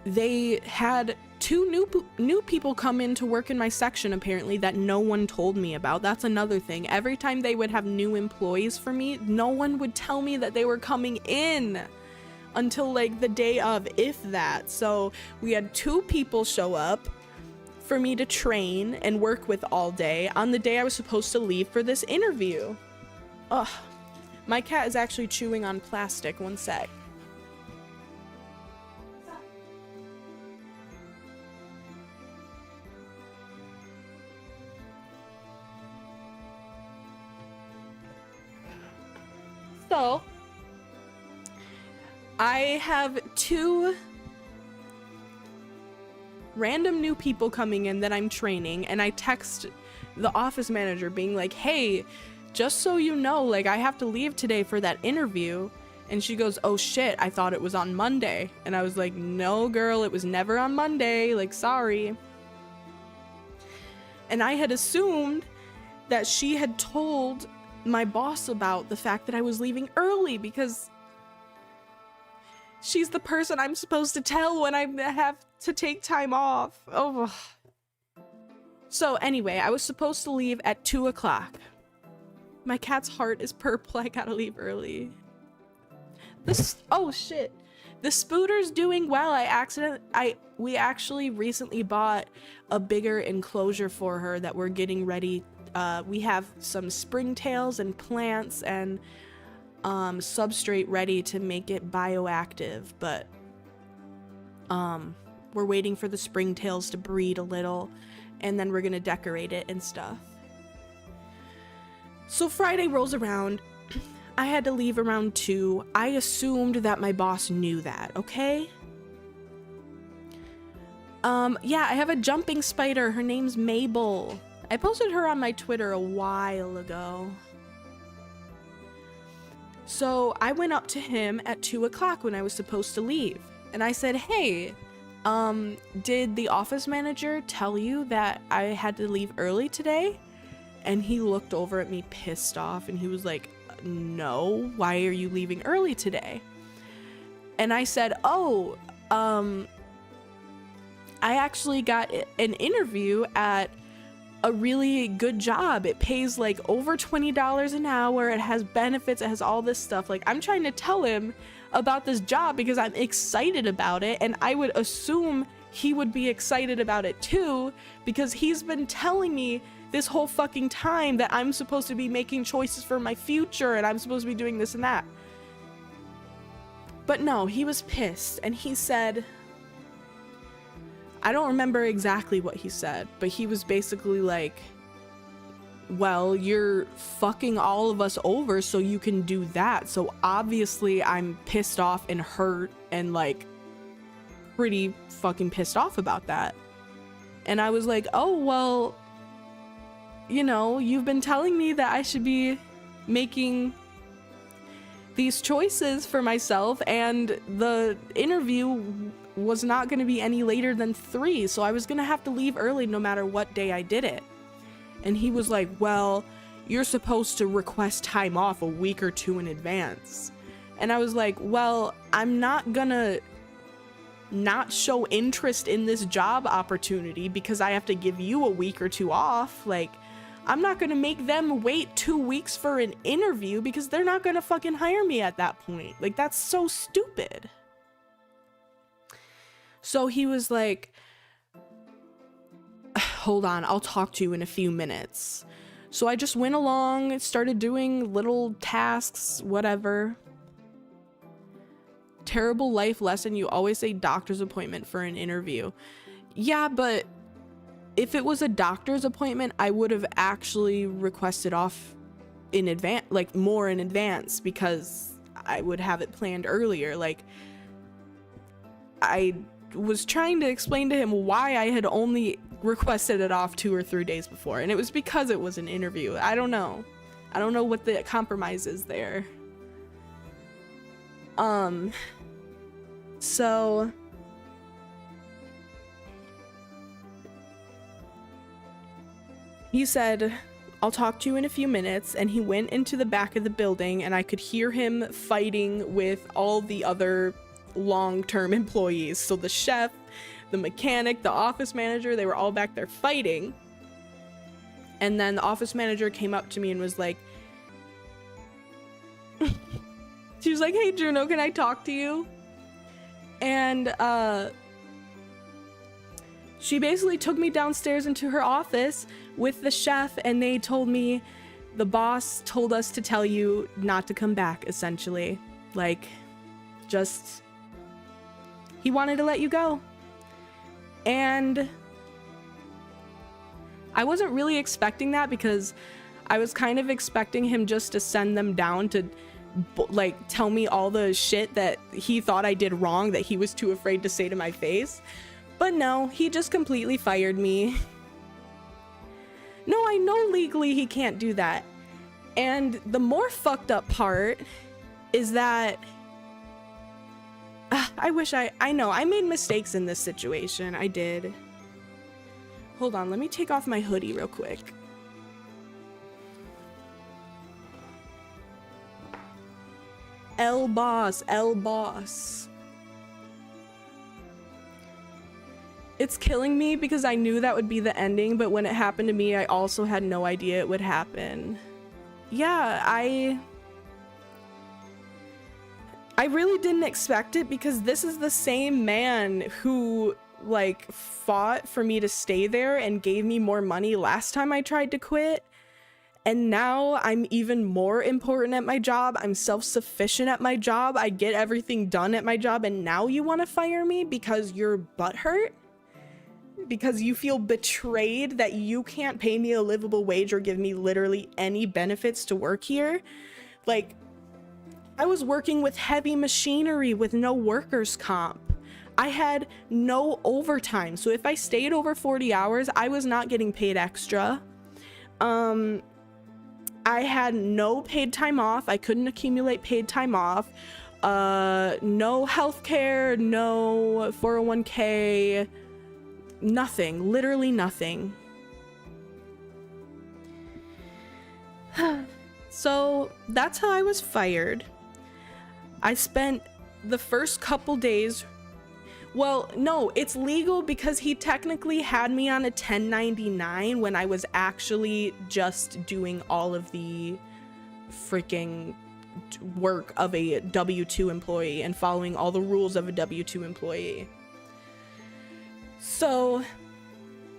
they had two new people come in to work in my section apparently that no one told me about. That's another thing. Every time they would have new employees for me, no one would tell me that they were coming in until like the day of, if that. So we had two people show up for me to train and work with all day on the day I was supposed to leave for this interview. Ugh. My cat is actually chewing on plastic. One sec. So, I have two random new people coming in that I'm training, and I text the office manager being like, hey, just so you know, like I have to leave today for that interview. And she goes, oh shit, I thought it was on Monday. And I was like, no girl, it was never on Monday, like sorry. And I had assumed that she had told my boss about the fact that I was leaving early because she's the person I'm supposed to tell when I have to take time off. Oh. So anyway, I was supposed to leave at 2 o'clock. My cat's heart is purple. I gotta leave early. Oh shit. The Spooter's doing well. We actually recently bought a bigger enclosure for her that we're getting ready. We have some springtails and plants and substrate ready to make it bioactive, but we're waiting for the springtails to breed a little, and then we're gonna decorate it and stuff. So Friday rolls around. I had to leave around 2. I assumed that my boss knew that, okay? Yeah, I have a jumping spider. Her name's Mabel. I posted her on my Twitter a while ago. So I went up to him at 2 o'clock when I was supposed to leave. And I said, hey, did the office manager tell you that I had to leave early today? And he looked over at me pissed off and he was like, no, why are you leaving early today? And I said, oh, I actually got an interview at a really good job. It pays like over $20 an hour. It has benefits. It has all this stuff. Like, I'm trying to tell him about this job because I'm excited about it. And I would assume he would be excited about it too, because he's been telling me this whole fucking time that I'm supposed to be making choices for my future and I'm supposed to be doing this and that. But no, he was pissed and he said, I don't remember exactly what he said, but he was basically like, well, you're fucking all of us over so you can do that. So obviously I'm pissed off and hurt and like pretty fucking pissed off about that. And I was like, oh, well, you know, you've been telling me that I should be making these choices for myself, and the interview was not going to be any later than 3, so I was going to have to leave early no matter what day I did it. And he was like, well, you're supposed to request time off a week or 2 in advance. And I was like, well, I'm not gonna not show interest in this job opportunity because I have to give you a week or 2 off. Like, I'm not gonna make them wait 2 weeks for an interview because they're not gonna fucking hire me at that point. Like, that's so stupid. So he was like, hold on, I'll talk to you in a few minutes. So I just went along, started doing little tasks, whatever. Terrible life lesson, you always say doctor's appointment for an interview. Yeah, but if it was a doctor's appointment, I would have actually requested off in advance, like more in advance, because I would have it planned earlier. Like, I was trying to explain to him why I had only requested it off 2 or 3 days before, and it was because it was an interview. I don't know what the compromise is there. So he said, I'll talk to you in a few minutes, and he went into the back of the building, and I could hear him fighting with all the other long-term employees. So the chef, the mechanic, the office manager, they were all back there fighting. And then the office manager came up to me and was like, she was like, hey Juno, can I talk to you? And she basically took me downstairs into her office with the chef, and they told me, the boss told us to tell you not to come back, essentially. Like, just, he wanted to let you go. And I wasn't really expecting that, because I was kind of expecting him just to send them down to like tell me all the shit that he thought I did wrong that he was too afraid to say to my face. But no, he just completely fired me. No, I know legally he can't do that. And the more fucked up part is that I know I made mistakes in this situation. I did. Hold on, let me take off my hoodie real quick. L-boss. It's killing me because I knew that would be the ending, but when it happened to me, I also had no idea it would happen. Yeah, I really didn't expect it, because this is the same man who like fought for me to stay there and gave me more money last time I tried to quit. And now I'm even more important at my job. I'm self-sufficient at my job. I get everything done at my job, and now you want to fire me because you're butthurt? Because you feel betrayed that you can't pay me a livable wage or give me literally any benefits to work here? Like, I was working with heavy machinery with no workers' comp. I had no overtime. So if I stayed over 40 hours, I was not getting paid extra. I had no paid time off. I couldn't accumulate paid time off. No healthcare, no 401k, nothing, literally nothing. So that's how I was fired. I spent the first couple days, well, no, it's legal because he technically had me on a 1099 when I was actually just doing all of the freaking work of a W-2 employee and following all the rules of a W-2 employee. So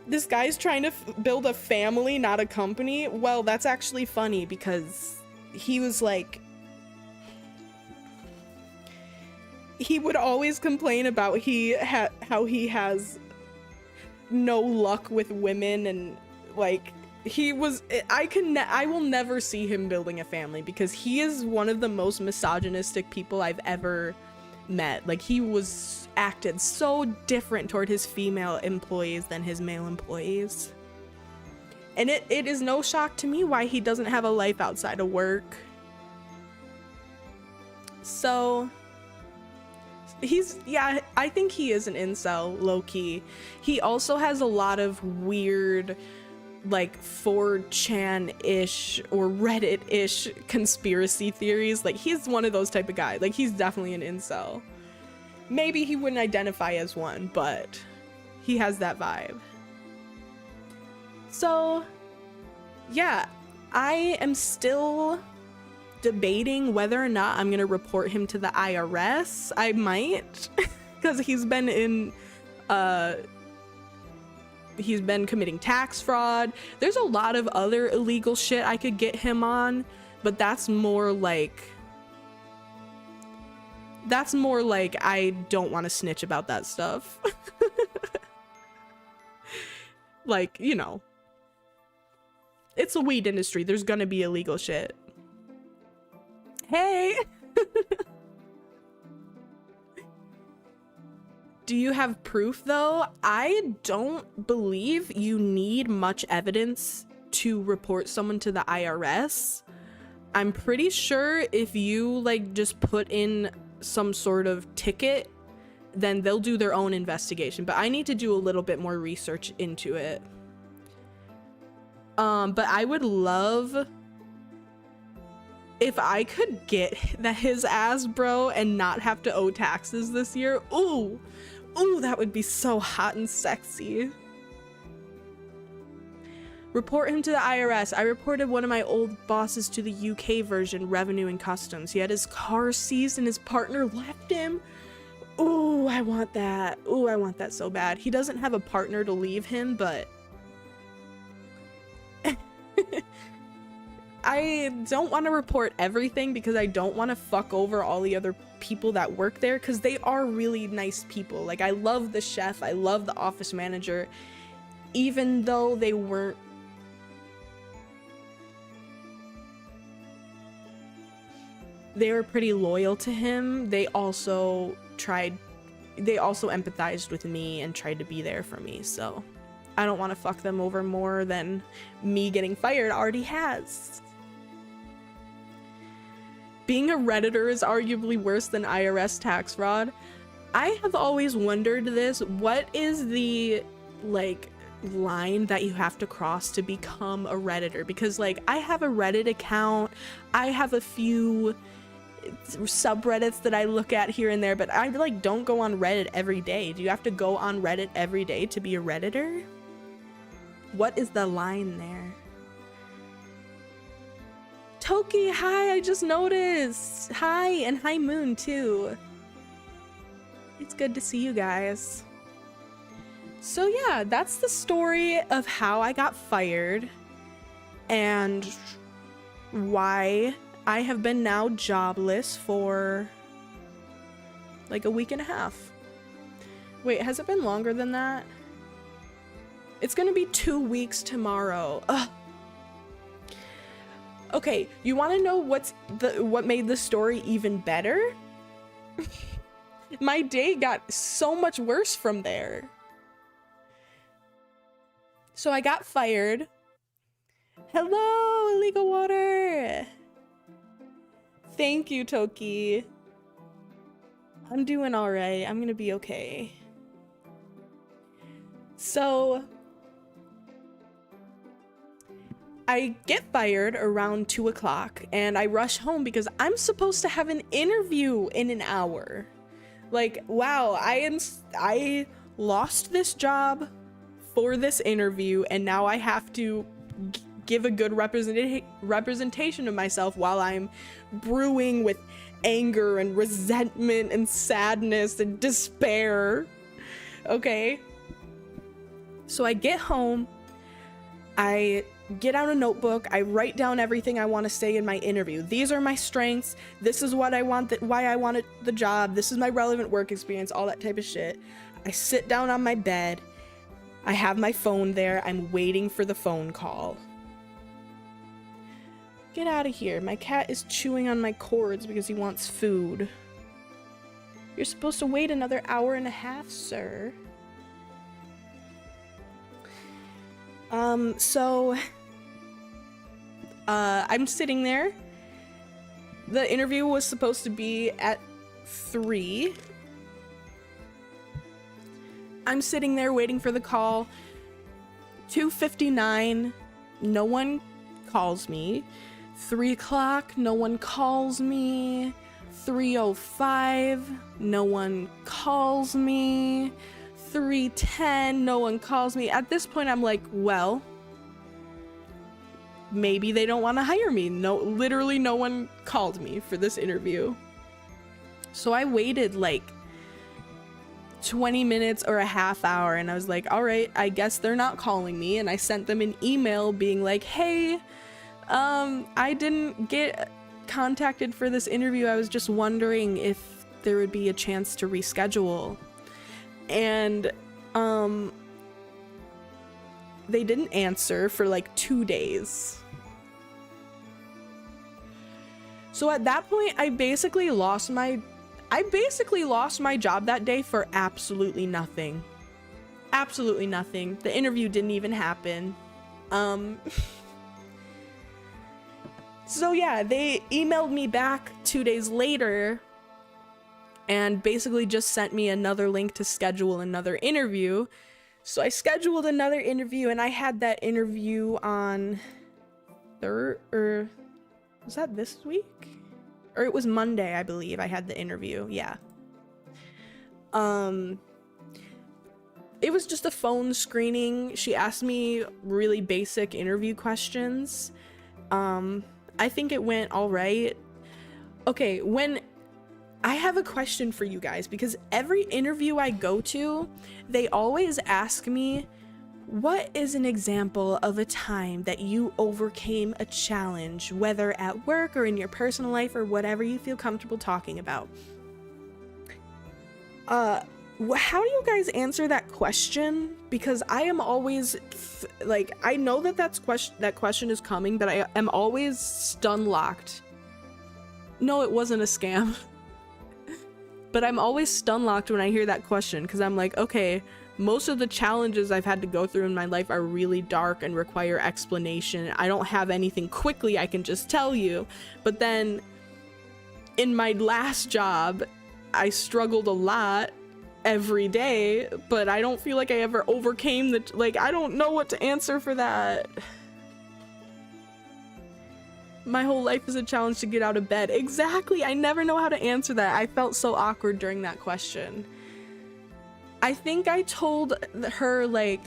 this guy's trying to build a family, not a company. Well, that's actually funny because he was like, he would always complain about how he has no luck with women, and like I will never see him building a family because he is one of the most misogynistic people I've ever met. Like, he was acted so different toward his female employees than his male employees. And it is no shock to me why he doesn't have a life outside of work. So yeah, I think he is an incel, low-key. He also has a lot of weird, like, 4chan-ish or Reddit-ish conspiracy theories. Like, he's one of those type of guys. Like, he's definitely an incel. Maybe he wouldn't identify as one, but he has that vibe. So, yeah, I am still debating whether or not I'm gonna report him to the IRS. I might, because he's been in he's been committing tax fraud. There's a lot of other illegal shit I could get him on, but that's more like I don't want to snitch about that stuff. Like, you know, it's a weed industry. There's gonna be illegal shit. Hey. Do you have proof though? I don't believe you need much evidence to report someone to the IRS. I'm pretty sure if you like just put in some sort of ticket, then they'll do their own investigation, but I need to do a little bit more research into it. But I would love if I could get his ass, bro, and not have to owe taxes this year. Ooh, that would be so hot and sexy. Report him to the IRS. I reported one of my old bosses to the UK version, Revenue and Customs. He had his car seized and his partner left him. Ooh, I want that. Ooh, I want that so bad. He doesn't have a partner to leave him, but I don't want to report everything because I don't want to fuck over all the other people that work there, because they are really nice people. Like, I love the chef, I love the office manager, even though they weren't they were pretty loyal to him. They also empathized with me and tried to be there for me, so I don't want to fuck them over more than me getting fired already has. Being a Redditor is arguably worse than IRS tax fraud. I have always wondered this. What is the, like, line that you have to cross to become a Redditor? Because, like, I have a Reddit account. I have a few subreddits that I look at here and there, but I, like, don't go on Reddit every day. Do you have to go on Reddit every day to be a Redditor? What is the line there? Toki, hi, I just noticed. Hi, and hi Moon too. It's good to see you guys. So yeah, that's the story of how I got fired and why I have been now jobless for like a week and a half. Wait, has it been longer than that? It's gonna be 2 weeks tomorrow. Ugh. Okay, you want to know what made the story even better? My day got so much worse from there. So I got fired. Hello, Illegal Water. Thank you, Toki. I'm doing all right. I'm gonna be okay. So I get fired around 2 o'clock and I rush home because I'm supposed to have an interview in an hour. Like, wow, I lost this job for this interview and now I have to give a good representation of myself while I'm brewing with anger and resentment and sadness and despair. Okay? So I get home, I get out a notebook, I write down everything I want to say in my interview. These are my strengths, this is what I want, why I wanted the job, this is my relevant work experience, all that type of shit. I sit down on my bed, I have my phone there, I'm waiting for the phone call. Get out of here, my cat is chewing on my cords because he wants food. You're supposed to wait another hour and a half, sir. I'm sitting there. The interview was supposed to be at 3. I'm sitting there waiting for the call. 2:59, no one calls me. 3 o'clock, no one calls me. 3:05, no one calls me. 3:10, no one calls me. At this point, I'm like, well, maybe they don't want to hire me. No, literally no one called me for this interview. So I waited like 20 minutes or a half hour, and I was like, all right, I guess they're not calling me. And I sent them an email being like, hey, I didn't get contacted for this interview. I was just wondering if there would be a chance to reschedule. And they didn't answer for like 2 days. So at that point, I basically lost my job that day for absolutely nothing. Absolutely nothing. The interview didn't even happen. So yeah, they emailed me back 2 days later and basically just sent me another link to schedule another interview. So I scheduled another interview, and I had that interview on was that this week? Or it was Monday, I believe I had the interview. Yeah. It was just a phone screening. She asked me really basic interview questions. I think it went all right. Okay, I have a question for you guys, because every interview I go to, they always ask me, what is an example of a time that you overcame a challenge, whether at work or in your personal life or whatever you feel comfortable talking about? How do you guys answer that question? Because I am always like, I know that that question is coming, but I am always stun locked. No, it wasn't a scam. But I'm always stun locked when I hear that question, because I'm like, okay, most of the challenges I've had to go through in my life are really dark and require explanation. I don't have anything quickly I can just tell you. But then in my last job, I struggled a lot every day, but I don't feel like I ever overcame I don't know what to answer for that. My whole life is a challenge to get out of bed. Exactly. I never know how to answer that. I felt so awkward during that question. I think I told her, like,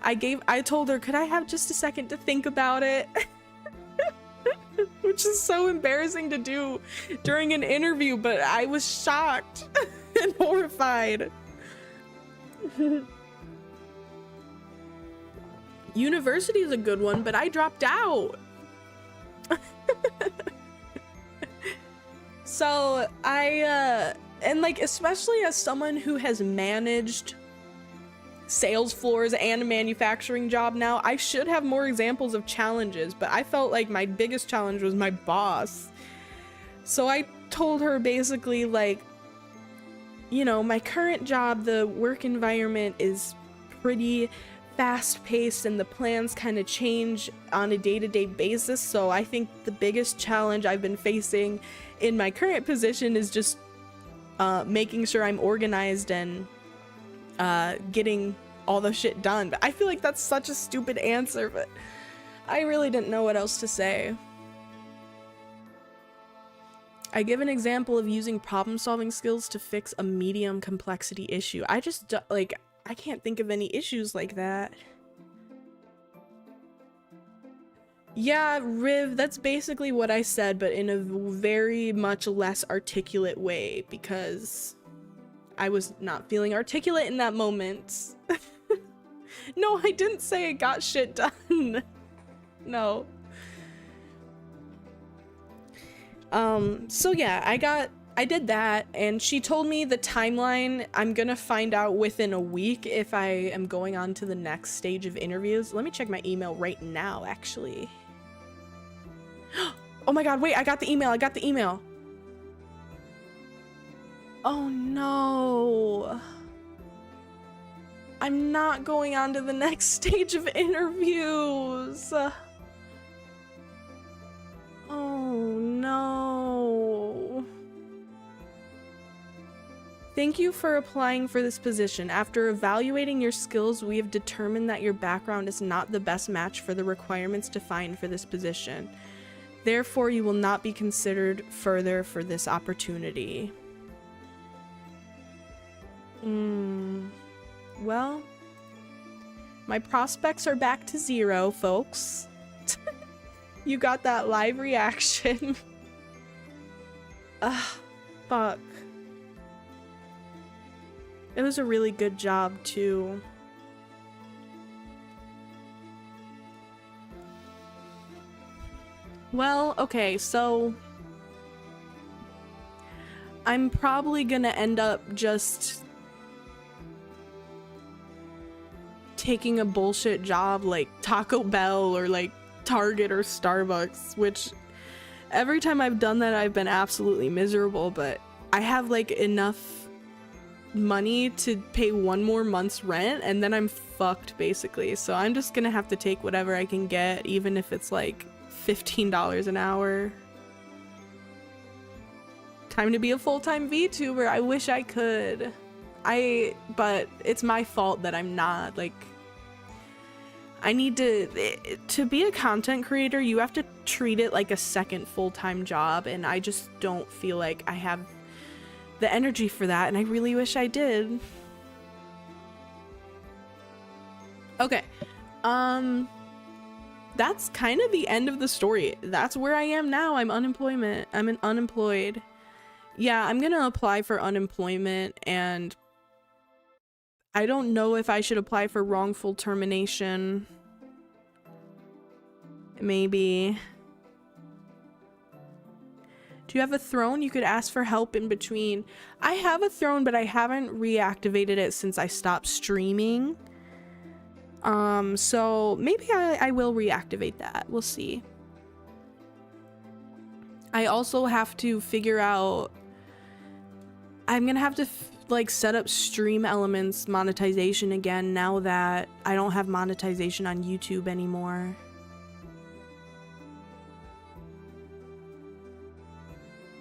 I told her, could I have just a second to think about it? Which is so embarrassing to do during an interview, but I was shocked and horrified. University is a good one, but I dropped out. So and like, especially as someone who has managed sales floors and a manufacturing job now, I should have more examples of challenges, but I felt like my biggest challenge was my boss. So I told her basically, like, you know, my current job, the work environment is pretty fast-paced and the plans kind of change on a day-to-day basis. So I think the biggest challenge I've been facing in my current position is just making sure I'm organized and getting all the shit done. But I feel like that's such a stupid answer, but I really didn't know what else to say. I give an example of using problem-solving skills to fix a medium complexity issue. I just, like, I can't think of any issues like that. Yeah, Riv, that's basically what I said, but in a very much less articulate way, because I was not feeling articulate in that moment. No, I didn't say I got shit done. No. So yeah, I did that, and she told me the timeline. I'm gonna find out within a week if I am going on to the next stage of interviews. Let me check my email right now, actually. Oh my god, wait, I got the email. Oh no. I'm not going on to the next stage of interviews. Oh no. Thank you for applying for this position. After evaluating your skills, we have determined that your background is not the best match for the requirements defined for this position. Therefore, you will not be considered further for this opportunity. Well, my prospects are back to 0, folks. You got that live reaction. Ugh, fuck. It was a really good job too. Well, okay, so I'm probably gonna end up just taking a bullshit job like Taco Bell or like Target or Starbucks, which every time I've done that I've been absolutely miserable, but I have like enough money to pay 1 more month's rent and then I'm fucked basically. So I'm just gonna have to take whatever I can get, even if it's like $15 an hour. Time to be a full-time VTuber. I wish I could. But it's my fault that I'm not. Like, I need to be a content creator, you have to treat it like a second full-time job, and I just don't feel like I have the energy for that, and I really wish I did. Okay. That's kind of the end of the story. That's where I am now. I'm unemployed. Yeah, I'm gonna apply for unemployment, and I don't know if I should apply for wrongful termination. Maybe. Do you have a throne? You could ask for help in between. I have a throne, but I haven't reactivated it since I stopped streaming. So maybe I will reactivate that. We'll see. I also have to figure out, I'm gonna have to like set up Stream Elements monetization again now that I don't have monetization on YouTube anymore.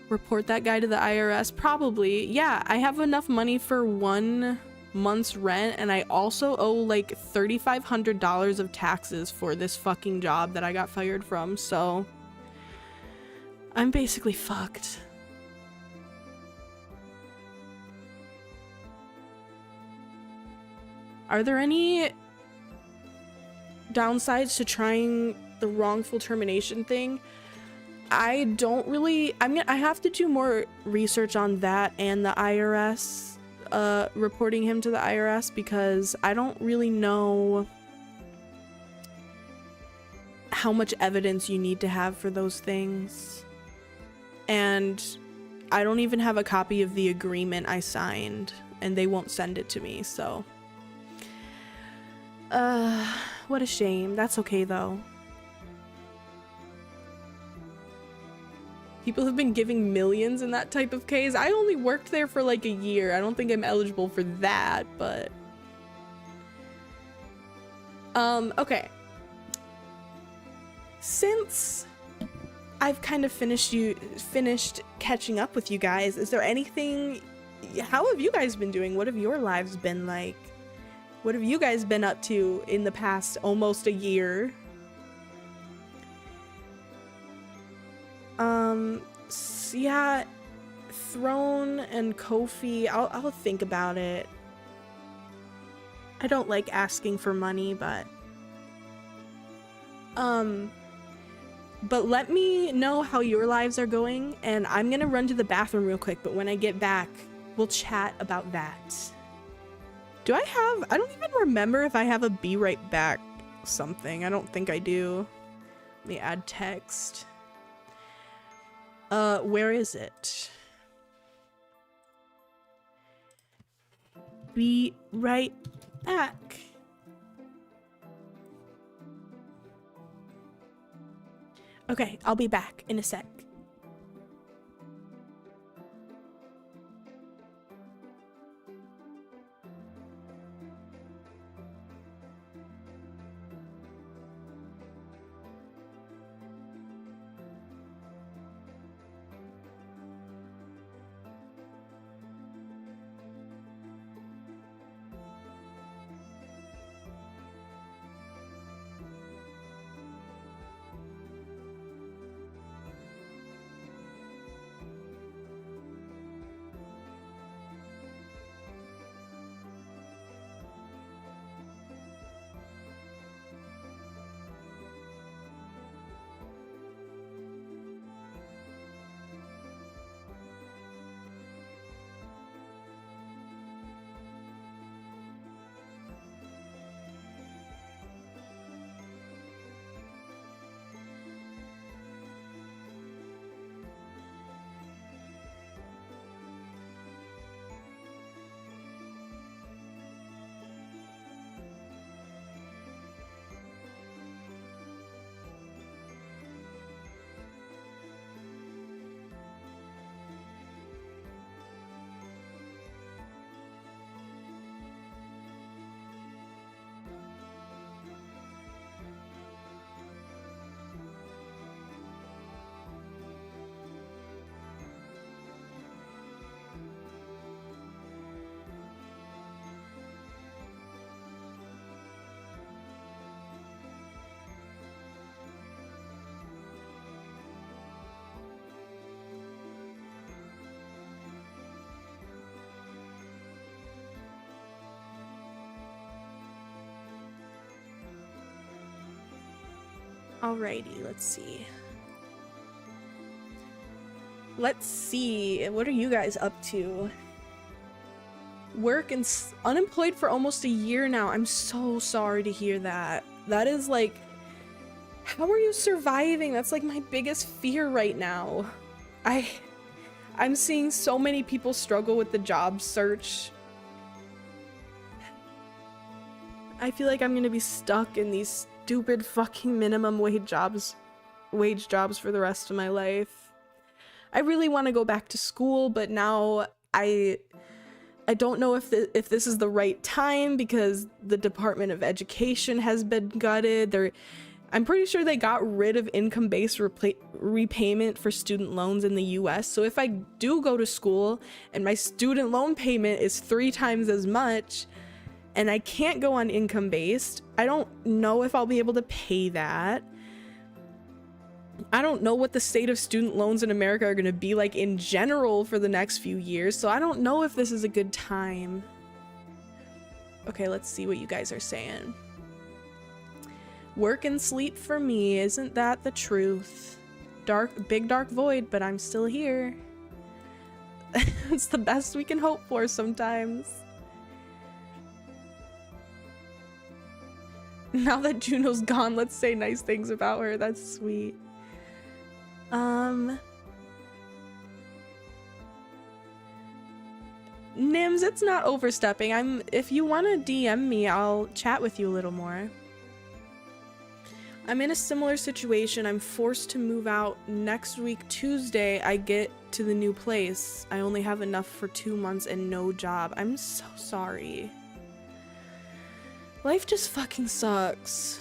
Report that guy to the IRS? Probably. Yeah, I have enough money for 1 month's rent, and I also owe like $3,500 of taxes for this fucking job that I got fired from, so I'm basically fucked. Are there any downsides to trying the wrongful termination thing? I don't really, I have to do more research on that and the IRS, reporting him to the IRS, because I don't really know how much evidence you need to have for those things. And I don't even have a copy of the agreement I signed, and they won't send it to me, so. What a shame. That's okay though. People have been giving millions in that type of case. I only worked there for like a year. I don't think I'm eligible for that, but okay. Since I've kind of finished catching up with you guys, is there anything, how have you guys been doing? What have your lives been like? What have you guys been up to in the past almost a year? Yeah, Throne and Kofi, I'll think about it. I don't like asking for money, but let me know how your lives are going, and I'm gonna run to the bathroom real quick, but when I get back, we'll chat about that. I don't even remember if I have a be right back something. I don't think I do. Let me add text. Where is it? Be right back. Okay, I'll be back in a sec. Alrighty, let's see. Let's see, what are you guys up to? Work and unemployed for almost a year now. I'm so sorry to hear that. That is like, how are you surviving? That's like my biggest fear right now. I'm seeing so many people struggle with the job search. I feel like I'm gonna be stuck in these stupid fucking minimum wage jobs for the rest of my life. I really want to go back to school, but now I don't know if this is the right time because the Department of Education has been gutted. I'm pretty sure they got rid of income-based repayment for student loans in the US. So if I do go to school and my student loan payment is 3 times as much and I can't go on income-based, I don't know if I'll be able to pay that. I don't know what the state of student loans in America are going to be like in general for the next few years, so I don't know if this is a good time. Okay, let's see what you guys are saying. Work and sleep for me, isn't that the truth? Big dark void, but I'm still here. It's the best we can hope for sometimes. Now that Juno's gone, let's say nice things about her. That's sweet. Nims, it's not overstepping. If you want to DM me, I'll chat with you a little more. I'm in a similar situation. I'm forced to move out next week, Tuesday. I get to the new place. I only have enough for 2 months and no job. I'm so sorry. Life just fucking sucks.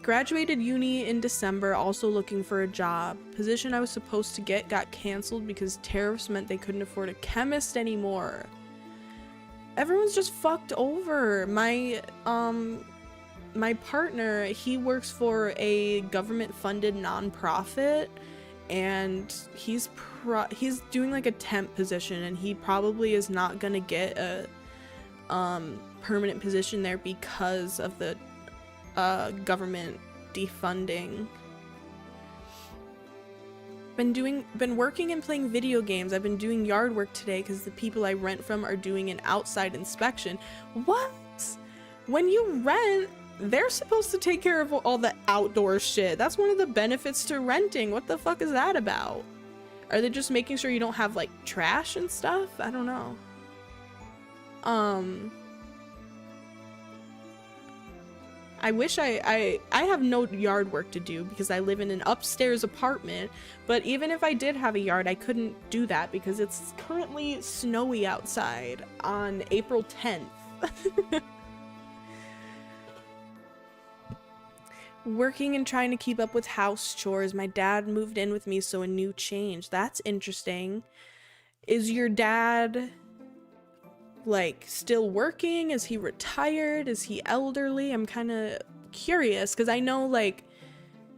Graduated uni in December, also looking for a job. Position I was supposed to get got canceled because tariffs meant they couldn't afford a chemist anymore. Everyone's just fucked over. My partner, he works for a government-funded nonprofit, and he's doing like a temp position, and he probably is not gonna get a permanent position there because of the government defunding. Been working and playing video games. I've been doing yard work today because the people I rent from are doing an outside inspection. What? When you rent, they're supposed to take care of all the outdoor shit. That's one of the benefits to renting. What the fuck is that about? Are they just making sure you don't have like trash and stuff? I don't know. I wish I have no yard work to do because I live in an upstairs apartment, but even if I did have a yard, I couldn't do that because it's currently snowy outside on April 10th. Working and trying to keep up with house chores. My dad moved in with me, so a new change. That's interesting. Is your dad like still working? Is he retired? Is he elderly? I'm kind of curious because I know like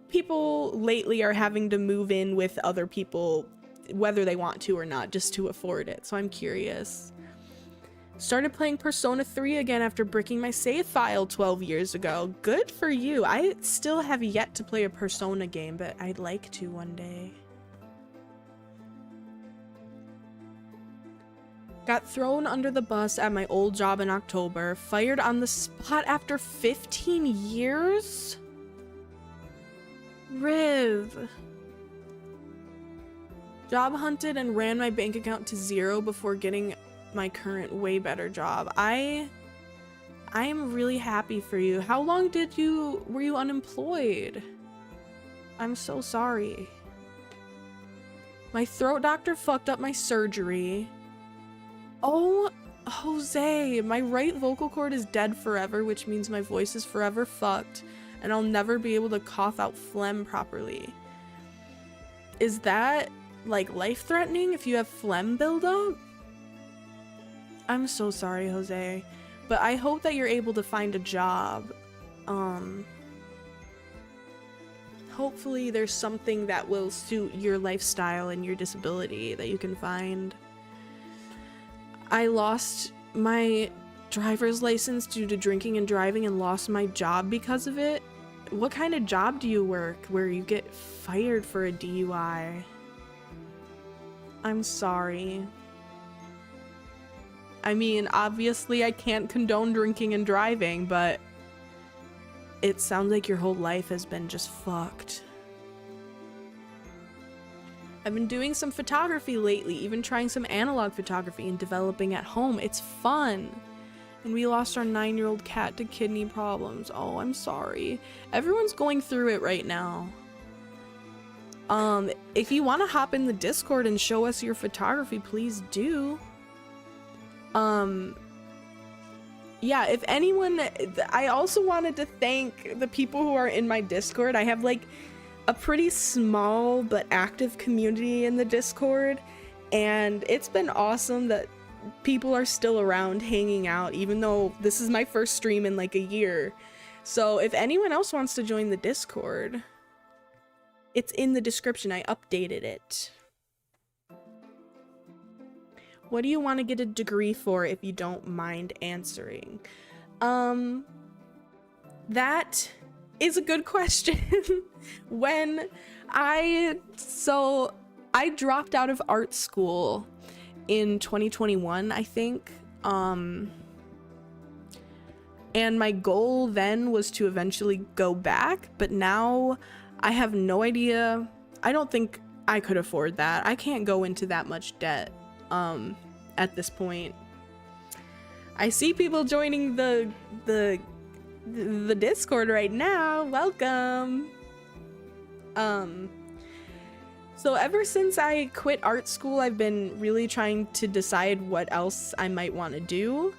people lately are having to move in with other people whether they want to or not just to afford it, so I'm curious. Started playing Persona 3 again after breaking my save file 12 years ago. Good for you. I still have yet to play a Persona game, but I'd like to one day. Got thrown under the bus at my old job in October. Fired on the spot after 15 years? Riv. Job hunted and ran my bank account to 0 before getting my current way better job. I am really happy for you. How long were you unemployed? I'm so sorry. My throat doctor fucked up my surgery. Oh, Jose, my right vocal cord is dead forever, which means my voice is forever fucked, and I'll never be able to cough out phlegm properly. Is that, like, life-threatening if you have phlegm buildup? I'm so sorry, Jose, but I hope that you're able to find a job. Hopefully there's something that will suit your lifestyle and your disability that you can find. I lost my driver's license due to drinking and driving and lost my job because of it. What kind of job do you work where you get fired for a DUI? I'm sorry. I mean, obviously I can't condone drinking and driving, but it sounds like your whole life has been just fucked. I've been doing some photography lately, even trying some analog photography and developing at home. It's fun. And we lost our 9-year-old cat to kidney problems. Oh, I'm sorry. Everyone's going through it right now. If you want to hop in the Discord and show us your photography, please do. Yeah, if anyone, I also wanted to thank the people who are in my Discord. I have like a pretty small but active community in the Discord, and it's been awesome that people are still around hanging out, even though this is my first stream in like a year. So if anyone else wants to join the Discord, it's in the description. I updated it. What do you want to get a degree for, if you don't mind answering? That is a good question. I dropped out of art school in 2021, I think. And my goal then was to eventually go back, but now I have no idea. I don't think I could afford that. I can't go into that much debt at this point. I see people joining the Discord right now. Welcome. So ever since I quit art school, I've been really trying to decide what else I might want to do.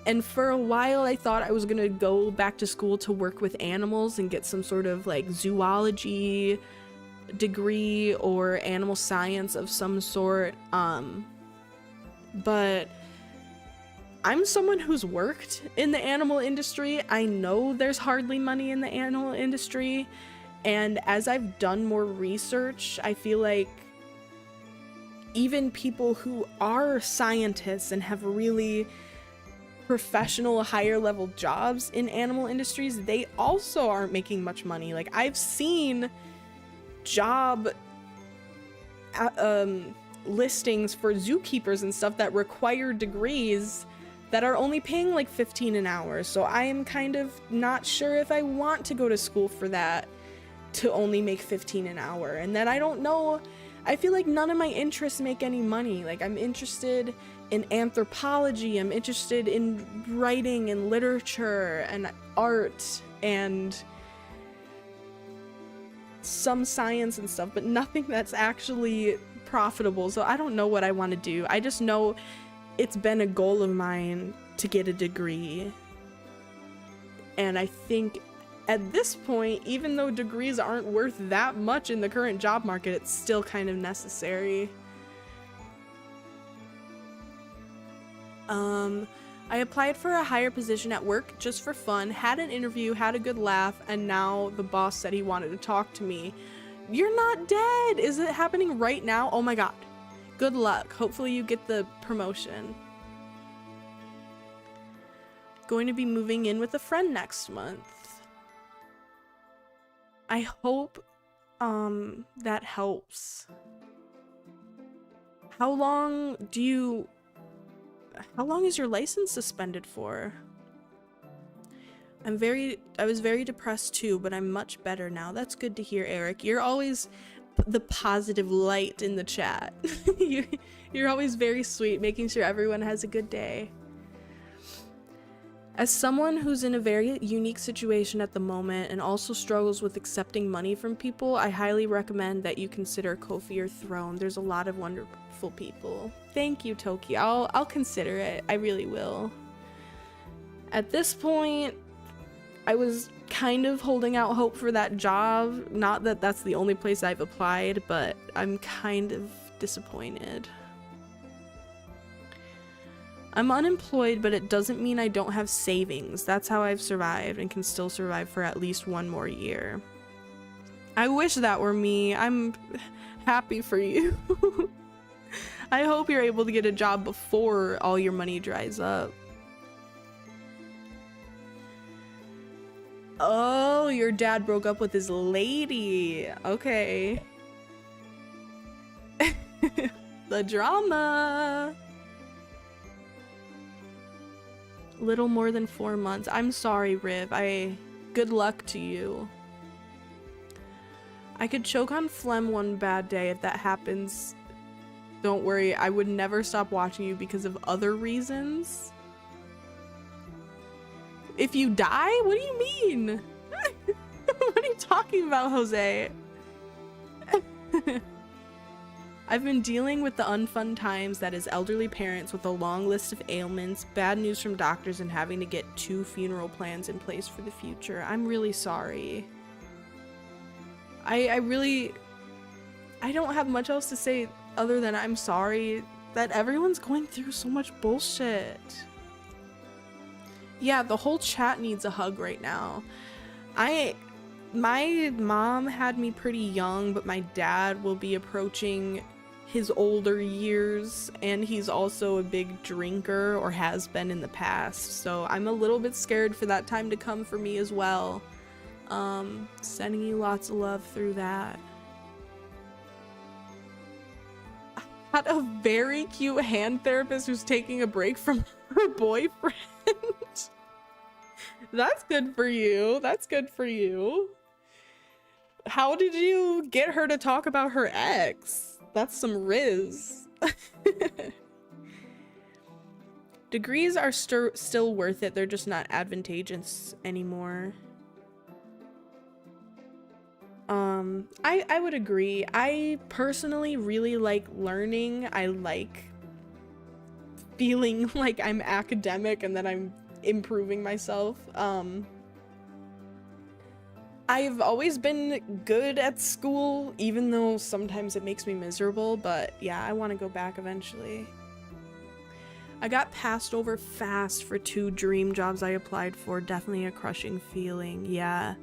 And for a while, I thought I was gonna go back to school to work with animals and get some sort of like zoology degree or animal science of some sort. But I'm someone who's worked in the animal industry. I know there's hardly money in the animal industry. And as I've done more research, I feel like even people who are scientists and have really professional higher level jobs in animal industries, they also aren't making much money. Like, I've seen job listings for zookeepers and stuff that require degrees that are only paying like $15 an hour. So I am kind of not sure if I want to go to school for that, to only make $15 an hour. And then I don't know, I feel like none of my interests make any money. Like, I'm interested in anthropology, I'm interested in writing and literature and art and some science and stuff, but nothing that's actually profitable. So I don't know what I want to do. I just know it's been a goal of mine to get a degree. And I think at this point, even though degrees aren't worth that much in the current job market, it's still kind of necessary. I applied for a higher position at work just for fun, had an interview, had a good laugh, and now the boss said he wanted to talk to me. You're not dead! Is it happening right now? Oh my god. Good luck. Hopefully you get the promotion. Going to be moving in with a friend next month. I hope that helps. How long is your license suspended for? I was very depressed too, but I'm much better now. That's good to hear, Eric. You're always the positive light in the chat. You're always very sweet, making sure everyone has a good day. As someone who's in a very unique situation at the moment and also struggles with accepting money from people, I highly recommend that you consider Ko-fi or Throne. There's a lot of wonderful people. Thank you, Toki. I'll consider it. I really will. At this point, I was kind of holding out hope for that job. Not that that's the only place I've applied, but I'm kind of disappointed. I'm unemployed, but it doesn't mean I don't have savings. That's how I've survived and can still survive for at least one more year. I wish that were me. I'm happy for you. I hope you're able to get a job before all your money dries up. Oh, your dad broke up with his lady. Okay. The drama. Little more than 4 months. I'm sorry, Riv. Good luck to you. I could choke on phlegm one bad day if that happens. Don't worry, I would never stop watching you because of other reasons. If you die? What do you mean? What are you talking about, Jose? I've been dealing with the unfun times that is elderly parents with a long list of ailments, bad news from doctors, and having to get 2 funeral plans in place for the future. I'm really sorry. I don't have much else to say other than I'm sorry that everyone's going through so much bullshit. Yeah, the whole chat needs a hug right now. My mom had me pretty young, but my dad will be approaching his older years, and he's also a big drinker, or has been in the past, so I'm a little bit scared for that time to come for me as well. Sending you lots of love through that. I had a very cute hand therapist who's taking a break from her boyfriend. That's good for you. That's good for you. How did you get her to talk about her ex? That's some riz. Degrees are still worth it. They're just not advantageous anymore. I would agree. I personally really like learning. I like feeling like I'm academic and that I'm improving myself. I've always been good at school, even though sometimes it makes me miserable, but yeah, I want to go back eventually. I got passed over fast for 2 dream jobs I applied for. Definitely a crushing feeling. Yeah.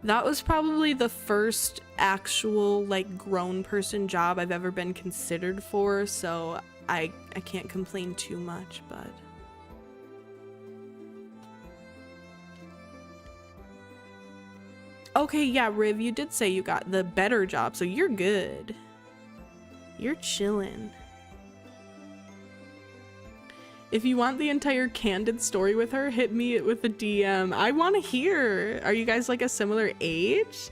That was probably the first actual, like, grown person job I've ever been considered for, so I can't complain too much, but... Okay, yeah, Riv, you did say you got the better job, so you're good. You're chillin'. If you want the entire candid story with her, hit me with a DM. I want to hear. Are you guys like a similar age?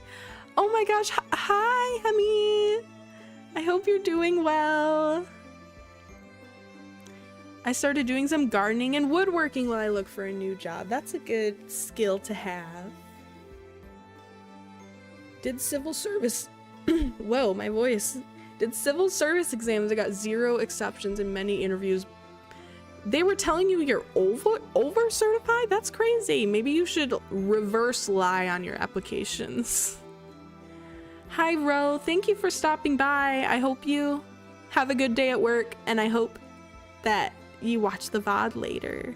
Oh my gosh. Hi, honey. I hope you're doing well. I started doing some gardening and woodworking while I look for a new job. That's a good skill to have. Did civil service... Whoa, my voice. Did civil service exams. I got 0 exceptions in many interviews. They were telling you you're over certified? That's crazy. Maybe you should reverse lie on your applications. Hi, Ro. Thank you for stopping by. I hope you have a good day at work, and I hope that you watch the VOD later.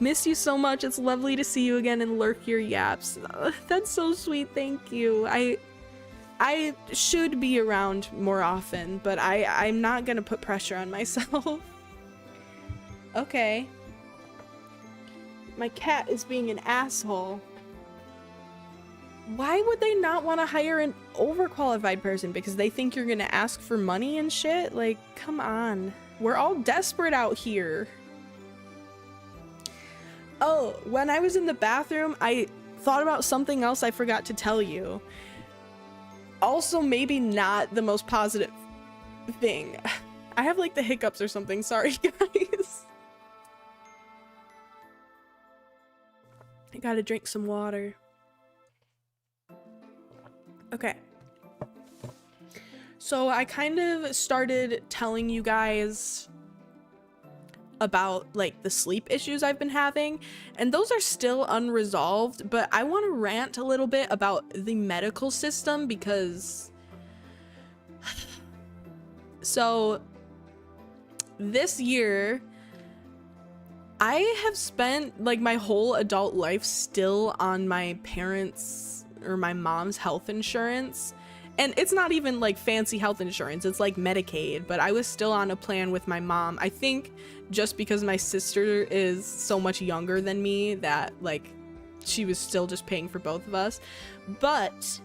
Miss you so much. It's lovely to see you again and lurk your yaps. That's so sweet. Thank you. I should be around more often, but I'm not gonna put pressure on myself. Okay. My cat is being an asshole. Why would they not want to hire an overqualified person? Because they think you're gonna ask for money and shit? Like, come on. We're all desperate out here. Oh, when I was in the bathroom, I thought about something else I forgot to tell you. Also, maybe not the most positive thing. I have like the hiccups or something. Sorry, guys. I gotta drink some water. Okay. So I kind of started telling you guys about like the sleep issues I've been having, and those are still unresolved, but I want to rant a little bit about the medical system because so this year I have spent like my whole adult life still on my parents' or my mom's health insurance. And it's not even like fancy health insurance, it's like Medicaid, but I was still on a plan with my mom. I think just because my sister is so much younger than me that like she was still just paying for both of us. But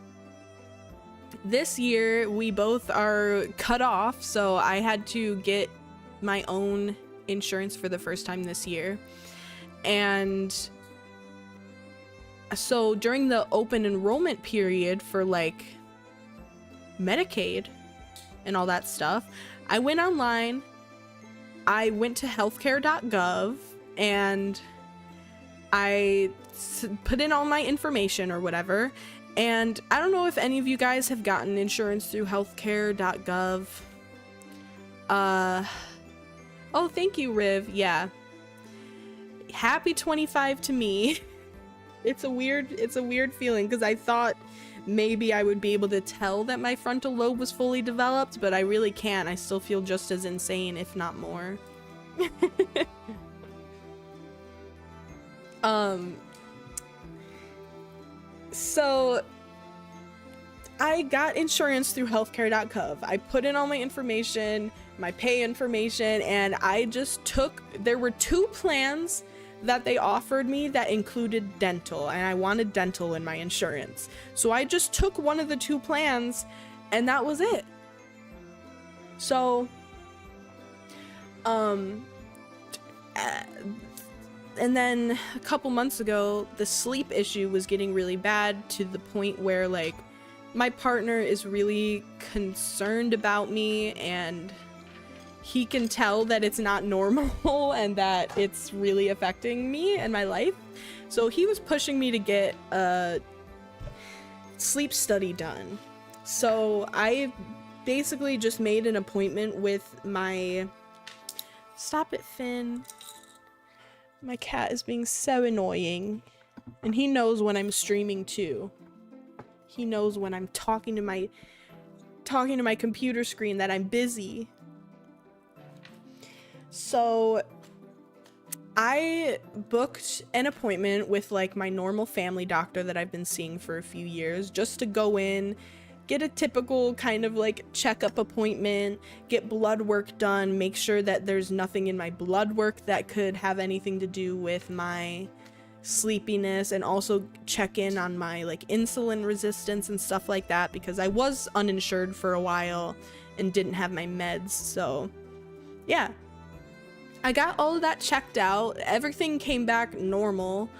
this year we both are cut off, so I had to get my own insurance for the first time this year. And so during the open enrollment period for like Medicaid and all that stuff, I went online, I went to healthcare.gov, and I put in all my information or whatever. And I don't know if any of you guys have gotten insurance through healthcare.gov. Oh, thank you, Riv. Yeah. Happy 25 to me. It's a weird feeling, because I thought maybe I would be able to tell that my frontal lobe was fully developed, but I really can't. I still feel just as insane, if not more. So I got insurance through healthcare.gov. I put in all my information, my pay information, and I just took, there were 2 plans that they offered me that included dental, and I wanted dental in my insurance. So I just took one of the 2 plans, and that was it. So, and then a couple months ago, the sleep issue was getting really bad, to the point where, like, my partner is really concerned about me, and he can tell that it's not normal and that it's really affecting me and my life. So he was pushing me to get a sleep study done. So I basically just made an appointment with my... Stop it, Finn. My cat is being so annoying. And he knows when I'm streaming too. He knows when I'm talking to my computer screen that I'm busy. So I booked an appointment with like my normal family doctor that I've been seeing for a few years, just to go in, get a typical kind of like checkup appointment, get blood work done, make sure that there's nothing in my blood work that could have anything to do with my sleepiness, and also check in on my like insulin resistance and stuff like that, because I was uninsured for a while and didn't have my meds. So yeah, I got all of that checked out. Everything came back normal,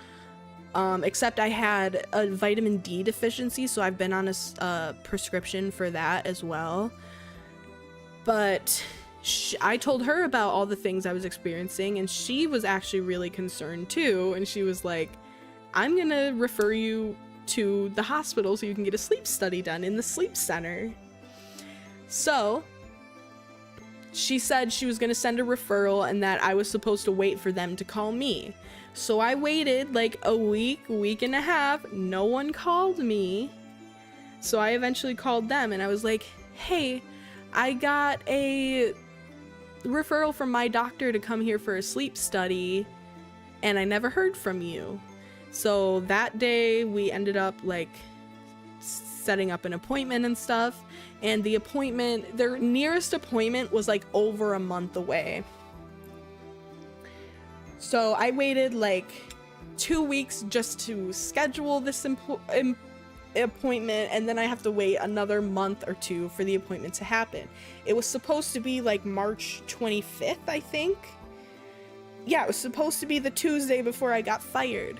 except I had a vitamin D deficiency, so I've been on a prescription for that as well. But I told her about all the things I was experiencing, and she was actually really concerned too, and she was like, I'm gonna refer you to the hospital so you can get a sleep study done in the sleep center. So she said she was gonna send a referral and that I was supposed to wait for them to call me. So I waited like a week and a half. No one called me. So I eventually called them, and I was like, hey, I got a referral from my doctor to come here for a sleep study, and I never heard from you. So that day we ended up like setting up an appointment and stuff, and the appointment, their nearest appointment was like over a month away. So I waited like 2 weeks just to schedule this appointment, and then I have to wait another month or 2 for the appointment to happen. It was supposed to be like March 25th, I think. Yeah, it was supposed to be the Tuesday before I got fired.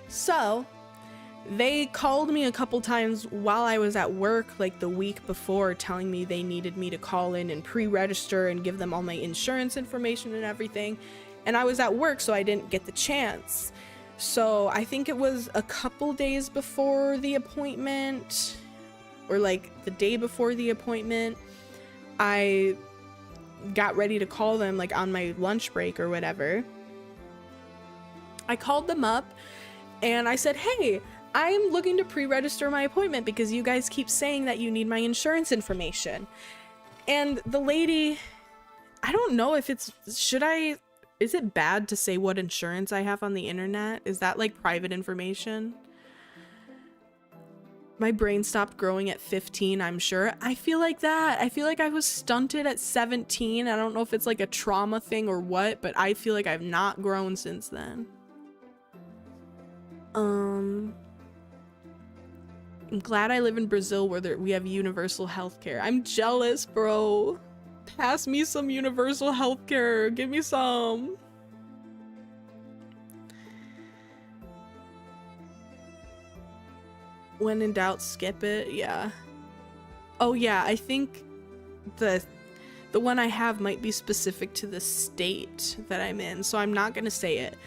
So they called me a couple times while I was at work, like the week before, telling me they needed me to call in and pre-register and give them all my insurance information and everything. And I was at work, so I didn't get the chance. So I think it was a couple days before the appointment, or like the day before the appointment, I got ready to call them like on my lunch break or whatever. I called them up and I said, hey, I'm looking to pre-register my appointment because you guys keep saying that you need my insurance information. And the lady, I don't know if it's, is it bad to say what insurance I have on the internet? Is that like private information? My brain stopped growing at 15, I'm sure. I feel like that. I feel like I was stunted at 17. I don't know if it's like a trauma thing or what, but I feel like I've not grown since then. I'm glad I live in Brazil where we have universal healthcare. I'm jealous, bro. Pass me some universal healthcare. Give me some. When in doubt, skip it. Yeah. Oh yeah, I think the one I have might be specific to the state that I'm in, so I'm not gonna say it.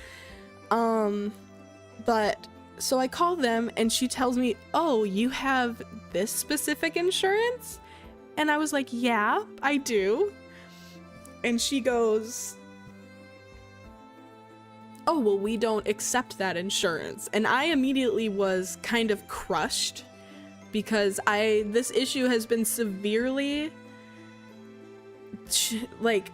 But so I call them and she tells me, oh, you have this specific insurance? And I was like, yeah, I do. And she goes, oh, well, we don't accept that insurance. And I immediately was kind of crushed because this issue has been severely like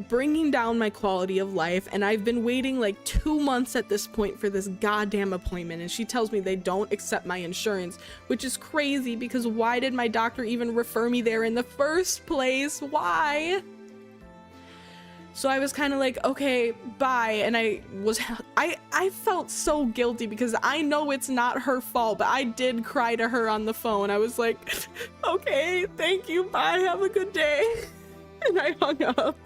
bringing down my quality of life, and I've been waiting like 2 months at this point for this goddamn appointment, and she tells me they don't accept my insurance, which is crazy because why did my doctor even refer me there in the first place? Why? So I was kind of like, okay, bye. And I felt so guilty because I know it's not her fault, but I did cry to her on the phone. I was like, okay, thank you, bye, have a good day. And I hung up.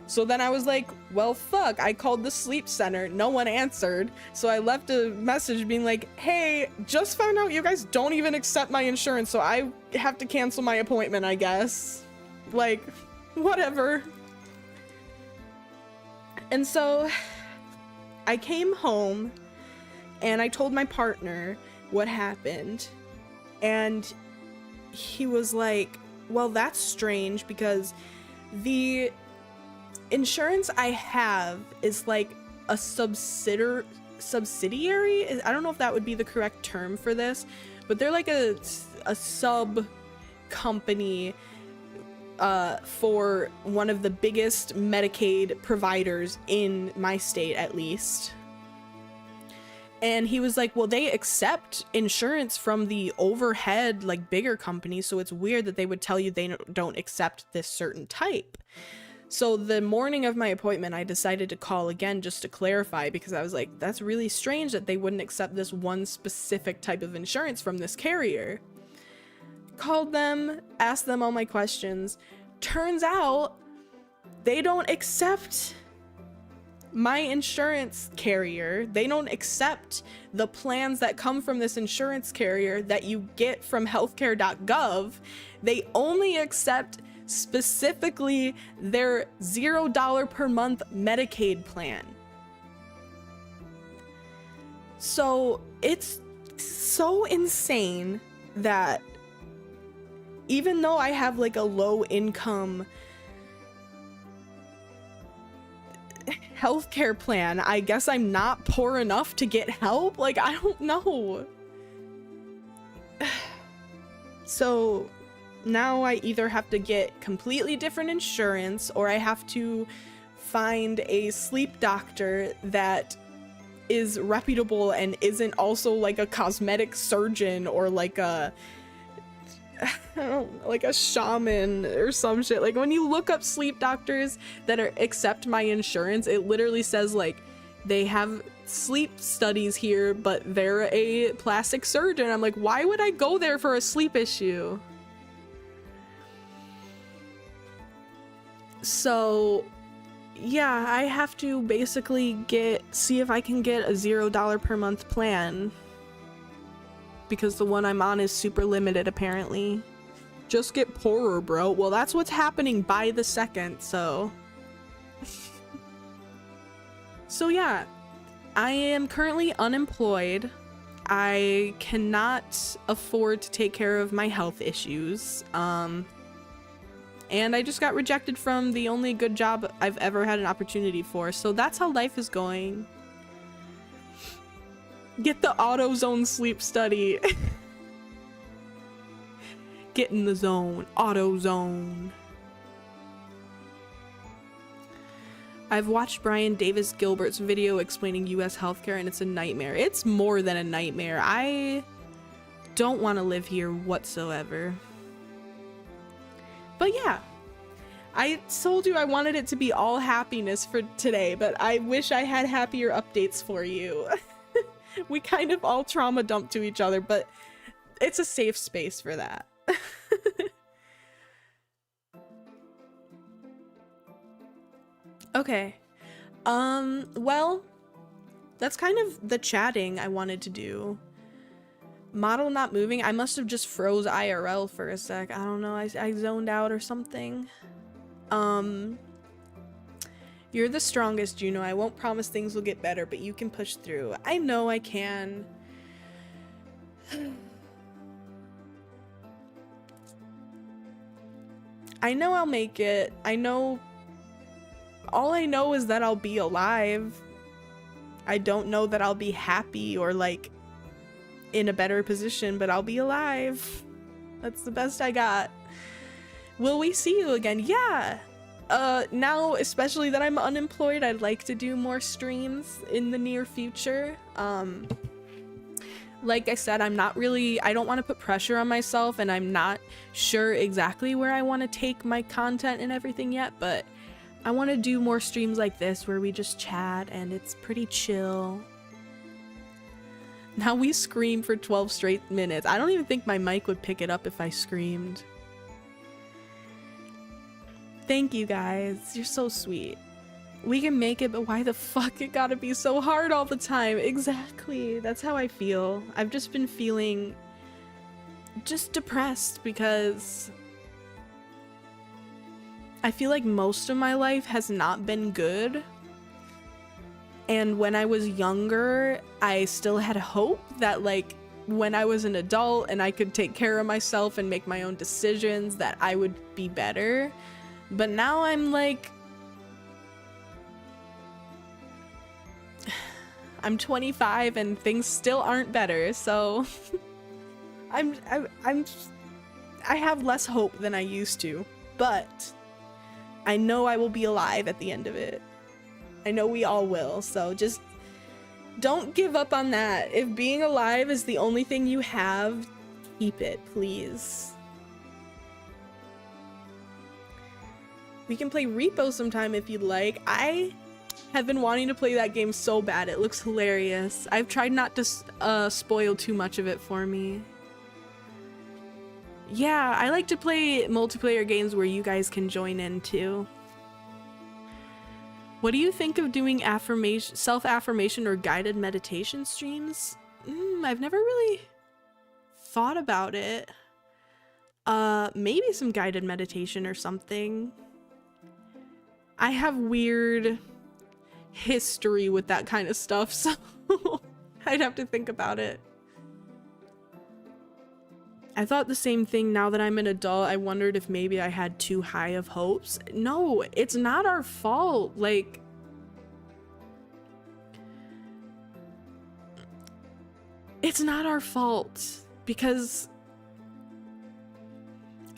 So then I was like, well, fuck, I called the sleep center. No one answered. So I left a message being like, hey, just found out you guys don't even accept my insurance, so I have to cancel my appointment, I guess. Like, whatever. And so I came home and I told my partner what happened. And he was like, well, that's strange because the insurance I have is like a subsidiary. I don't know if that would be the correct term for this, but they're like a sub company for one of the biggest Medicaid providers in my state, at least. And he was like, well, they accept insurance from the overhead, like bigger companies, so it's weird that they would tell you they don't accept this certain type. So the morning of my appointment, I decided to call again just to clarify, because I was like, that's really strange that they wouldn't accept this one specific type of insurance from this carrier. Called them, asked them all my questions. Turns out they don't accept my insurance carrier. They don't accept the plans that come from this insurance carrier that you get from healthcare.gov. They only accept specifically their $0 per month Medicaid plan. So it's so insane that even though I have like a low income healthcare plan, I guess I'm not poor enough to get help. Like, I don't know. So now I either have to get completely different insurance, or I have to find a sleep doctor that is reputable and isn't also like a cosmetic surgeon or like a I don't know, like a shaman or some shit. Like, when you look up sleep doctors that accept my insurance, it literally says like they have sleep studies here, but they're a plastic surgeon. I'm like, why would I go there for a sleep issue? So yeah, I have to basically see if I can get a $0 per month plan, because the one I'm on is super limited apparently. Just get poorer, bro. Well, that's what's happening by the second, so. So yeah, I am currently unemployed. I cannot afford to take care of my health issues. And I just got rejected from the only good job I've ever had an opportunity for. So that's how life is going. Get the AutoZone sleep study. Get in the zone. AutoZone. I've watched Brian Davis Gilbert's video explaining US healthcare, and it's a nightmare. It's more than a nightmare. I don't want to live here whatsoever. But yeah, I told you I wanted it to be all happiness for today, but I wish I had happier updates for you. We kind of all trauma dump to each other, but it's a safe space for that. Okay. Well, that's kind of the chatting I wanted to do. Model not moving. I must have just froze IRL for a sec. I don't know. I zoned out or something. You're the strongest, Juno. I won't promise things will get better, but you can push through. I know I can. I know I'll make it. I know. All I know is that I'll be alive. I don't know that I'll be happy or like in a better position, but I'll be alive. That's the best I got. Will we see you again? Yeah. Now, especially that I'm unemployed, I'd like to do more streams in the near future. Like I said, I don't want to put pressure on myself, and I'm not sure exactly where I want to take my content and everything yet, but I want to do more streams like this where we just chat and it's pretty chill. Now we scream for 12 straight minutes. I don't even think my mic would pick it up if I screamed. Thank you guys. You're so sweet. We can make it, but why the fuck it gotta be so hard all the time? Exactly. That's how I feel. I've just been feeling just depressed because I feel like most of my life has not been good. And when I was younger, I still had hope that like when I was an adult and I could take care of myself and make my own decisions, that I would be better. But now I'm like, I'm 25 and things still aren't better, so I have less hope than I used to, but I know I will be alive at the end of it. I know we all will, so just don't give up on that. If being alive is the only thing you have, keep it, please. We can play Repo sometime if you'd like. I have been wanting to play that game so bad. It looks hilarious. I've tried not to spoil too much of it for me. Yeah, I like to play multiplayer games where you guys can join in too. What do you think of doing self-affirmation or guided meditation streams? I've never really thought about it. Maybe some guided meditation or something. I have weird history with that kind of stuff, so I'd have to think about it. I thought the same thing. Now that I'm an adult, I wondered if maybe I had too high of hopes. No, it's not our fault. Like, it's not our fault because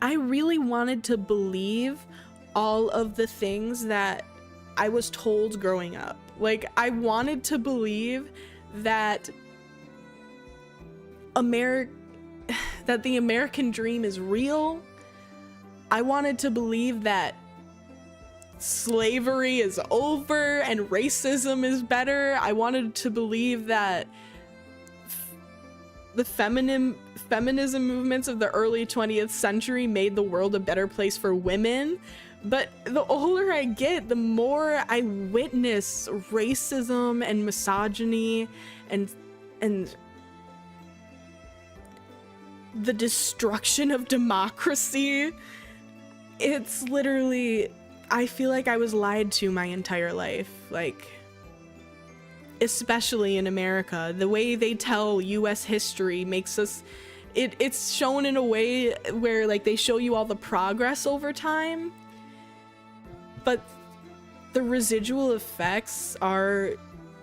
I really wanted to believe all of the things that I was told growing up. Like, I wanted to believe that the American dream is real. I wanted to believe that slavery is over and racism is better. I wanted to believe that the feminism movements of the early 20th century made the world a better place for women. But the older I get, the more I witness racism and misogyny and the destruction of democracy. It's literally, I feel like I was lied to my entire life. Like, especially in America, the way they tell US history makes us, it's shown in a way where like they show you all the progress over time, but the residual effects are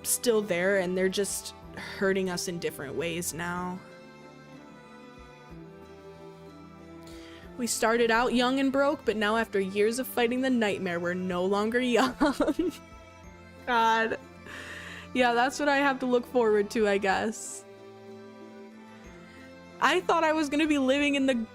still there and they're just hurting us in different ways now. We started out young and broke, but now after years of fighting the nightmare, we're no longer young. God. Yeah, that's what I have to look forward to, I guess. I thought I was gonna be living in the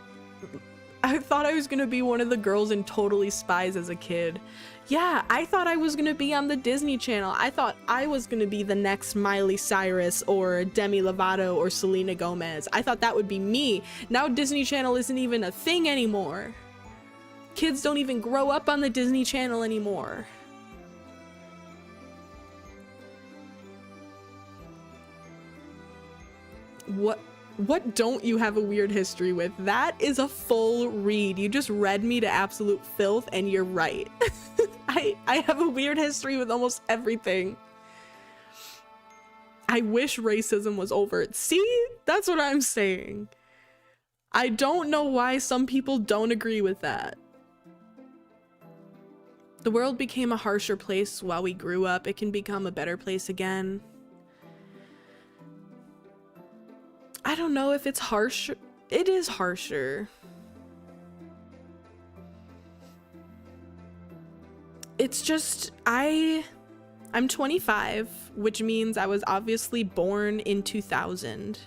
I thought I was gonna be one of the girls in Totally Spies as a kid. Yeah, I thought I was gonna be on the Disney Channel. I thought I was gonna be the next Miley Cyrus or Demi Lovato or Selena Gomez. I thought that would be me. Now Disney Channel isn't even a thing anymore. Kids don't even grow up on the Disney Channel anymore. What don't you have a weird history with? That is a full read. You just read me to absolute filth, and you're right. I have a weird history with almost everything. I wish racism was over. See? That's what I'm saying. I don't know why some people don't agree with that. The world became a harsher place while we grew up. It can become a better place again. I don't know if it's harsh. It is harsher. It's just, I'm 25, which means I was obviously born in 2000.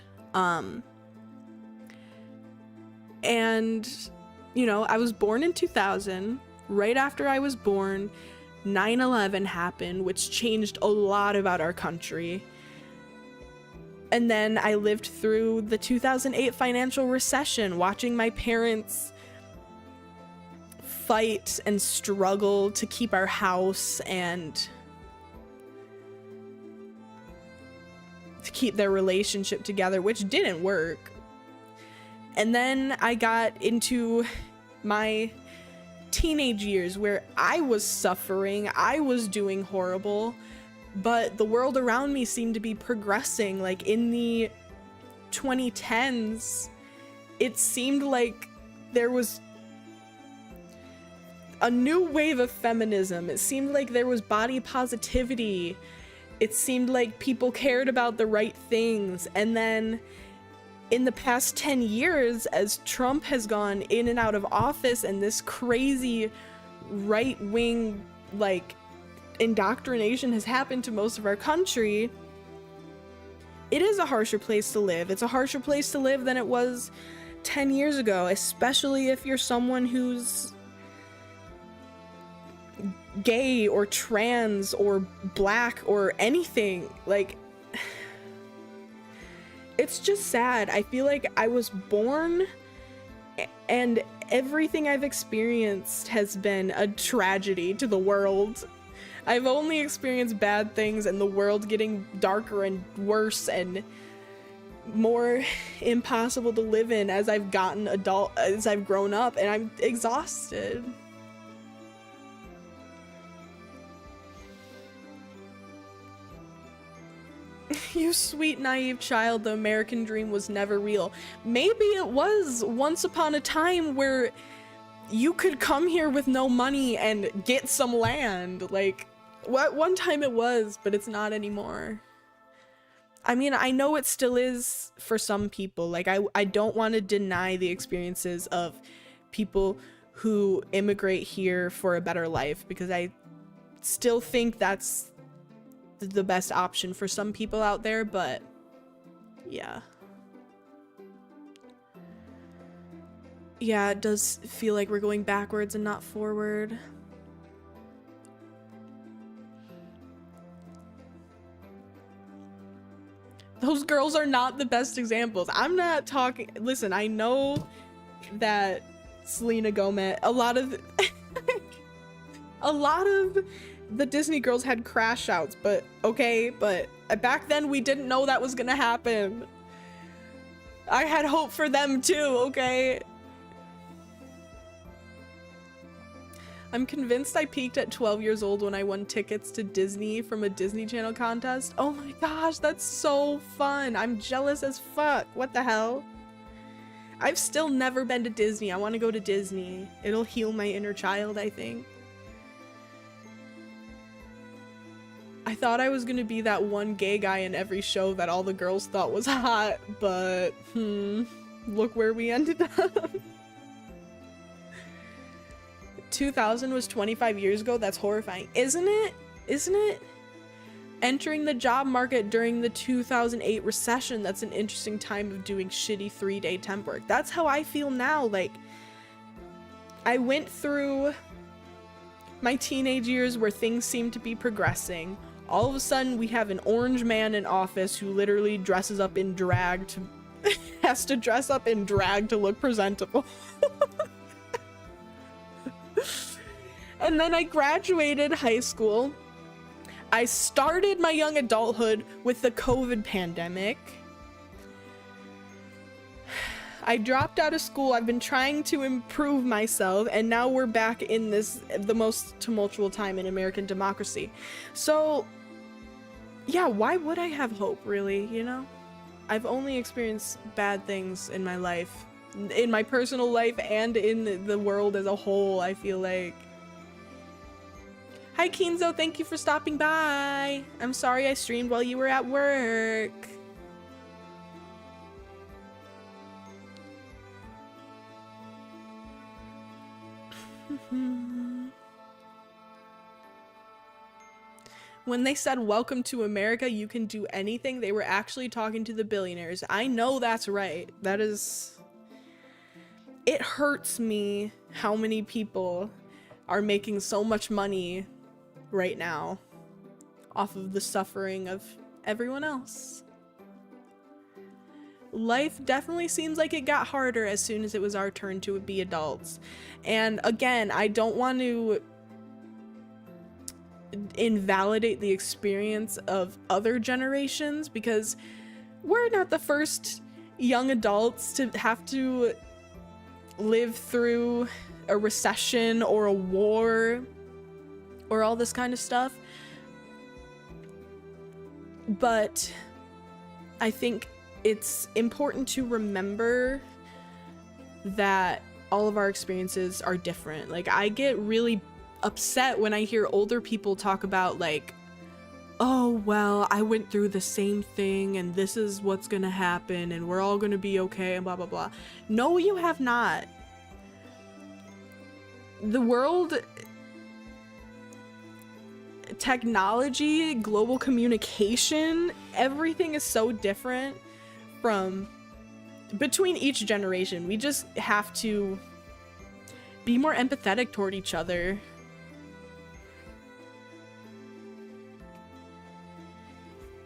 And, you know, I was born in 2000. Right after I was born, 9/11 happened, which changed a lot about our country. And then I lived through the 2008 financial recession, watching my parents fight and struggle to keep our house and to keep their relationship together, which didn't work. And then I got into my teenage years where I was suffering, I was doing horrible, but the world around me seemed to be progressing. Like in the 2010s, it seemed like there was a new wave of feminism. It seemed like there was body positivity. It seemed like people cared about the right things. And then in the past 10 years, as Trump has gone in and out of office and this crazy right-wing, like, indoctrination has happened to most of our country, it is a harsher place to live. It's a harsher place to live than it was 10 years ago, especially if you're someone who's gay or trans or black or anything. Like, it's just sad. I feel like I was born and everything I've experienced has been a tragedy to the world. I've only experienced bad things, and the world getting darker and worse and more impossible to live in as I've gotten adult, as I've grown up, and I'm exhausted. You sweet naive child, the American dream was never real. Maybe it was once upon a time where you could come here with no money and get some land. Like, what one time it was, but it's not anymore. I mean, I know it still is for some people. Like, I don't want to deny the experiences of people who immigrate here for a better life, because I still think that's the best option for some people out there, but yeah. Yeah, it does feel like we're going backwards and not forward. Those girls are not the best examples. I'm not talking, listen, I know that Selena Gomez, a lot of the Disney girls had crash outs, but okay, but back then we didn't know that was gonna happen. I had hope for them too, okay? I'm convinced I peaked at 12 years old when I won tickets to Disney from a Disney Channel contest. Oh my gosh, that's so fun. I'm jealous as fuck. What the hell? I've still never been to Disney. I want to go to Disney. It'll heal my inner child, I think. I thought I was gonna be that one gay guy in every show that all the girls thought was hot, but look where we ended up. 2000 was 25 years ago. That's horrifying, isn't it? Isn't it? Entering the job market during the 2008 recession. That's an interesting time of doing shitty 3-day temp work. That's how I feel now. Like, I went through my teenage years where things seemed to be progressing. All of a sudden, we have an orange man in office who literally dresses up in drag to has to dress up in drag to look presentable. And then I graduated high school. I started my young adulthood with the COVID pandemic. I dropped out of school. I've been trying to improve myself, and now we're back in the most tumultuous time in American democracy. So, yeah, why would I have hope, really, you know? I've only experienced bad things in my life, in my personal life and in the world as a whole, I feel like. Hi, Kinzo, thank you for stopping by. I'm sorry I streamed while you were at work. When they said, welcome to America, you can do anything, they were actually talking to the billionaires. I know that's right. That is... It hurts me how many people are making so much money right now off of the suffering of everyone else. Life definitely seems like it got harder as soon as it was our turn to be adults. And again, I don't want to invalidate the experience of other generations, because we're not the first young adults to have to live through a recession or a war or all this kind of stuff. But I think it's important to remember that all of our experiences are different. Like, I get really upset when I hear older people talk about, like, oh, well, I went through the same thing and this is what's gonna happen and we're all gonna be okay and blah blah blah. No, you have not. The world, technology, global communication, everything is so different from between each generation. We just have to be more empathetic toward each other.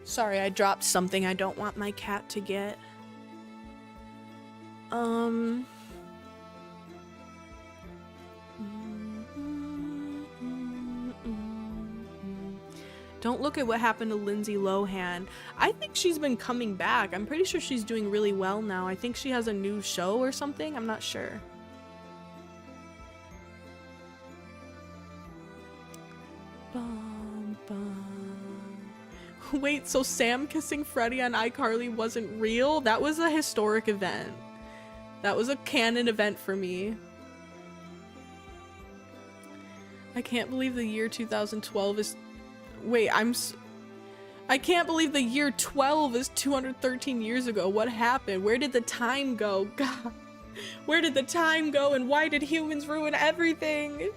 Sorry, I dropped something I don't want my cat to get. Don't look at what happened to Lindsay Lohan. I think she's been coming back. I'm pretty sure she's doing really well now. I think she has a new show or something. I'm not sure. Bum, bum. Wait, so Sam kissing Freddy on iCarly wasn't real? That was a historic event. That was a canon event for me. I can't believe the year 2012 is... Wait, I can't believe the year 12 is 213 years ago. What happened? Where did the time go? God. Where did the time go, and why did humans ruin everything?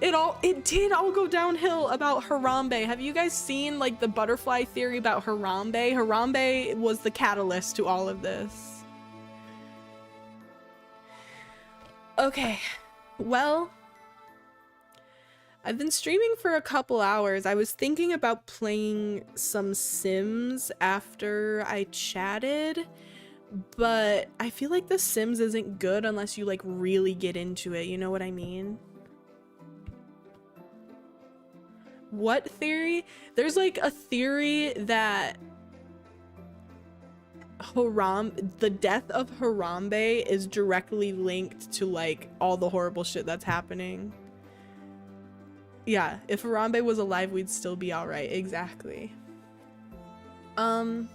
It did all go downhill about Harambe. Have you guys seen, like, the butterfly theory about Harambe? Harambe was the catalyst to all of this. Okay, well, I've been streaming for a couple hours. I was thinking about playing some Sims after I chatted, but I feel like The Sims isn't good unless you, like, really get into it, you know what I mean? What theory? There's like a theory that the death of Harambe is directly linked to, like, all the horrible shit that's happening. Yeah, if Harambe was alive, we'd still be alright. Exactly. I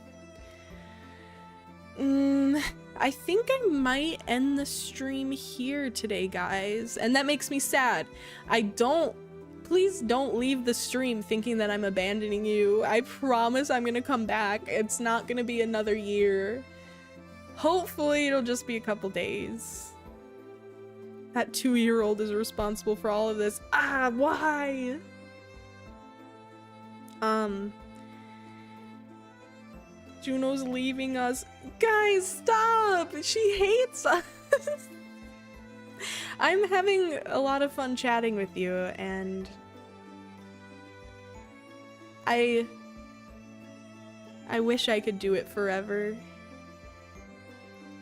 think I might end the stream here today, guys. And that makes me sad. Please don't leave the stream thinking that I'm abandoning you. I promise I'm gonna come back. It's not gonna be another year. Hopefully it'll just be a couple days. That 2-year-old is responsible for all of this. Ah, why? Juno's leaving us. Guys, stop! She hates us! I'm having a lot of fun chatting with you, and I wish I could do it forever.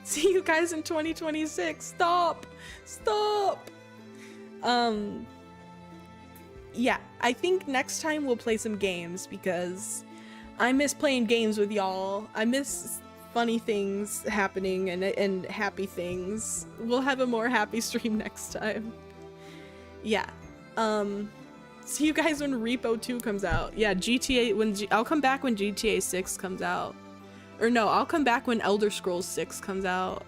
See you guys in 2026. Stop. Yeah, I think next time we'll play some games because I miss playing games with y'all. I miss funny things happening and happy things. We'll have a more happy stream next time. Yeah. See you guys when Repo 2 comes out. Yeah, I'll come back when GTA 6 comes out. Or no, I'll come back when Elder Scrolls 6 comes out.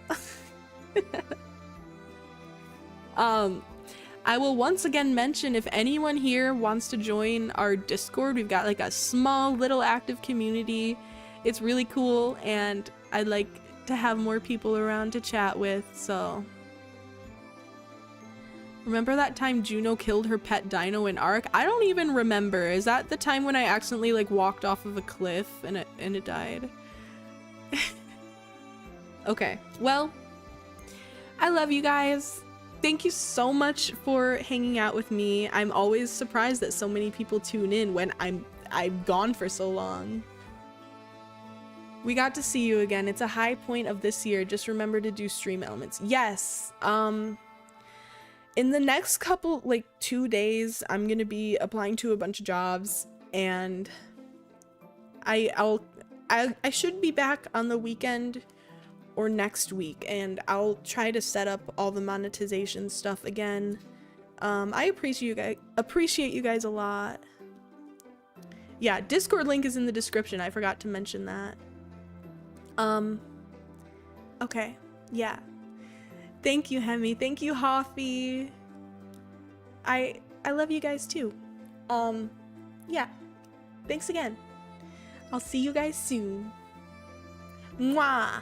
I will once again mention if anyone here wants to join our Discord, we've got like a small little active community. It's really cool and I'd like to have more people around to chat with, so. Remember that time Juno killed her pet dino in Ark? I don't even remember. Is that the time when I accidentally like walked off of a cliff and it died? Okay, well, I love you guys. Thank you so much for hanging out with me. I'm always surprised that so many people tune in when I'm gone for so long. We got to see you again. It's a high point of this year. Just remember to do stream elements. Yes. In the next couple, like 2 days, I'm gonna be applying to a bunch of jobs, and I should be back on the weekend or next week, and I'll try to set up all the monetization stuff again. I appreciate you guys a lot. Yeah, Discord link is in the description. I forgot to mention that. Okay, yeah. Thank you, Hemi. Thank you, Hoffy. I love you guys too. Yeah. Thanks again. I'll see you guys soon. Mwah!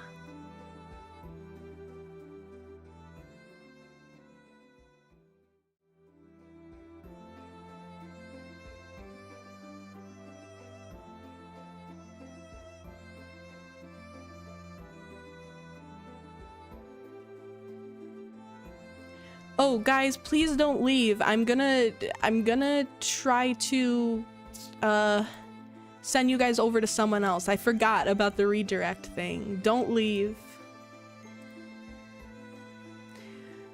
Oh, guys, please don't leave. I'm gonna try to send you guys over to someone else. I forgot about the redirect thing. Don't leave.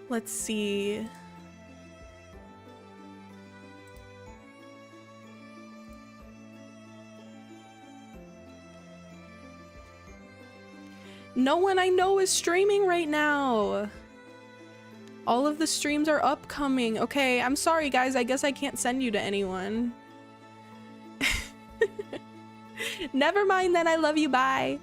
Let's see. No one I know is streaming right now. All of the streams are upcoming. Okay, I'm sorry guys, I guess I can't send you to anyone. Never mind then, I love you, bye.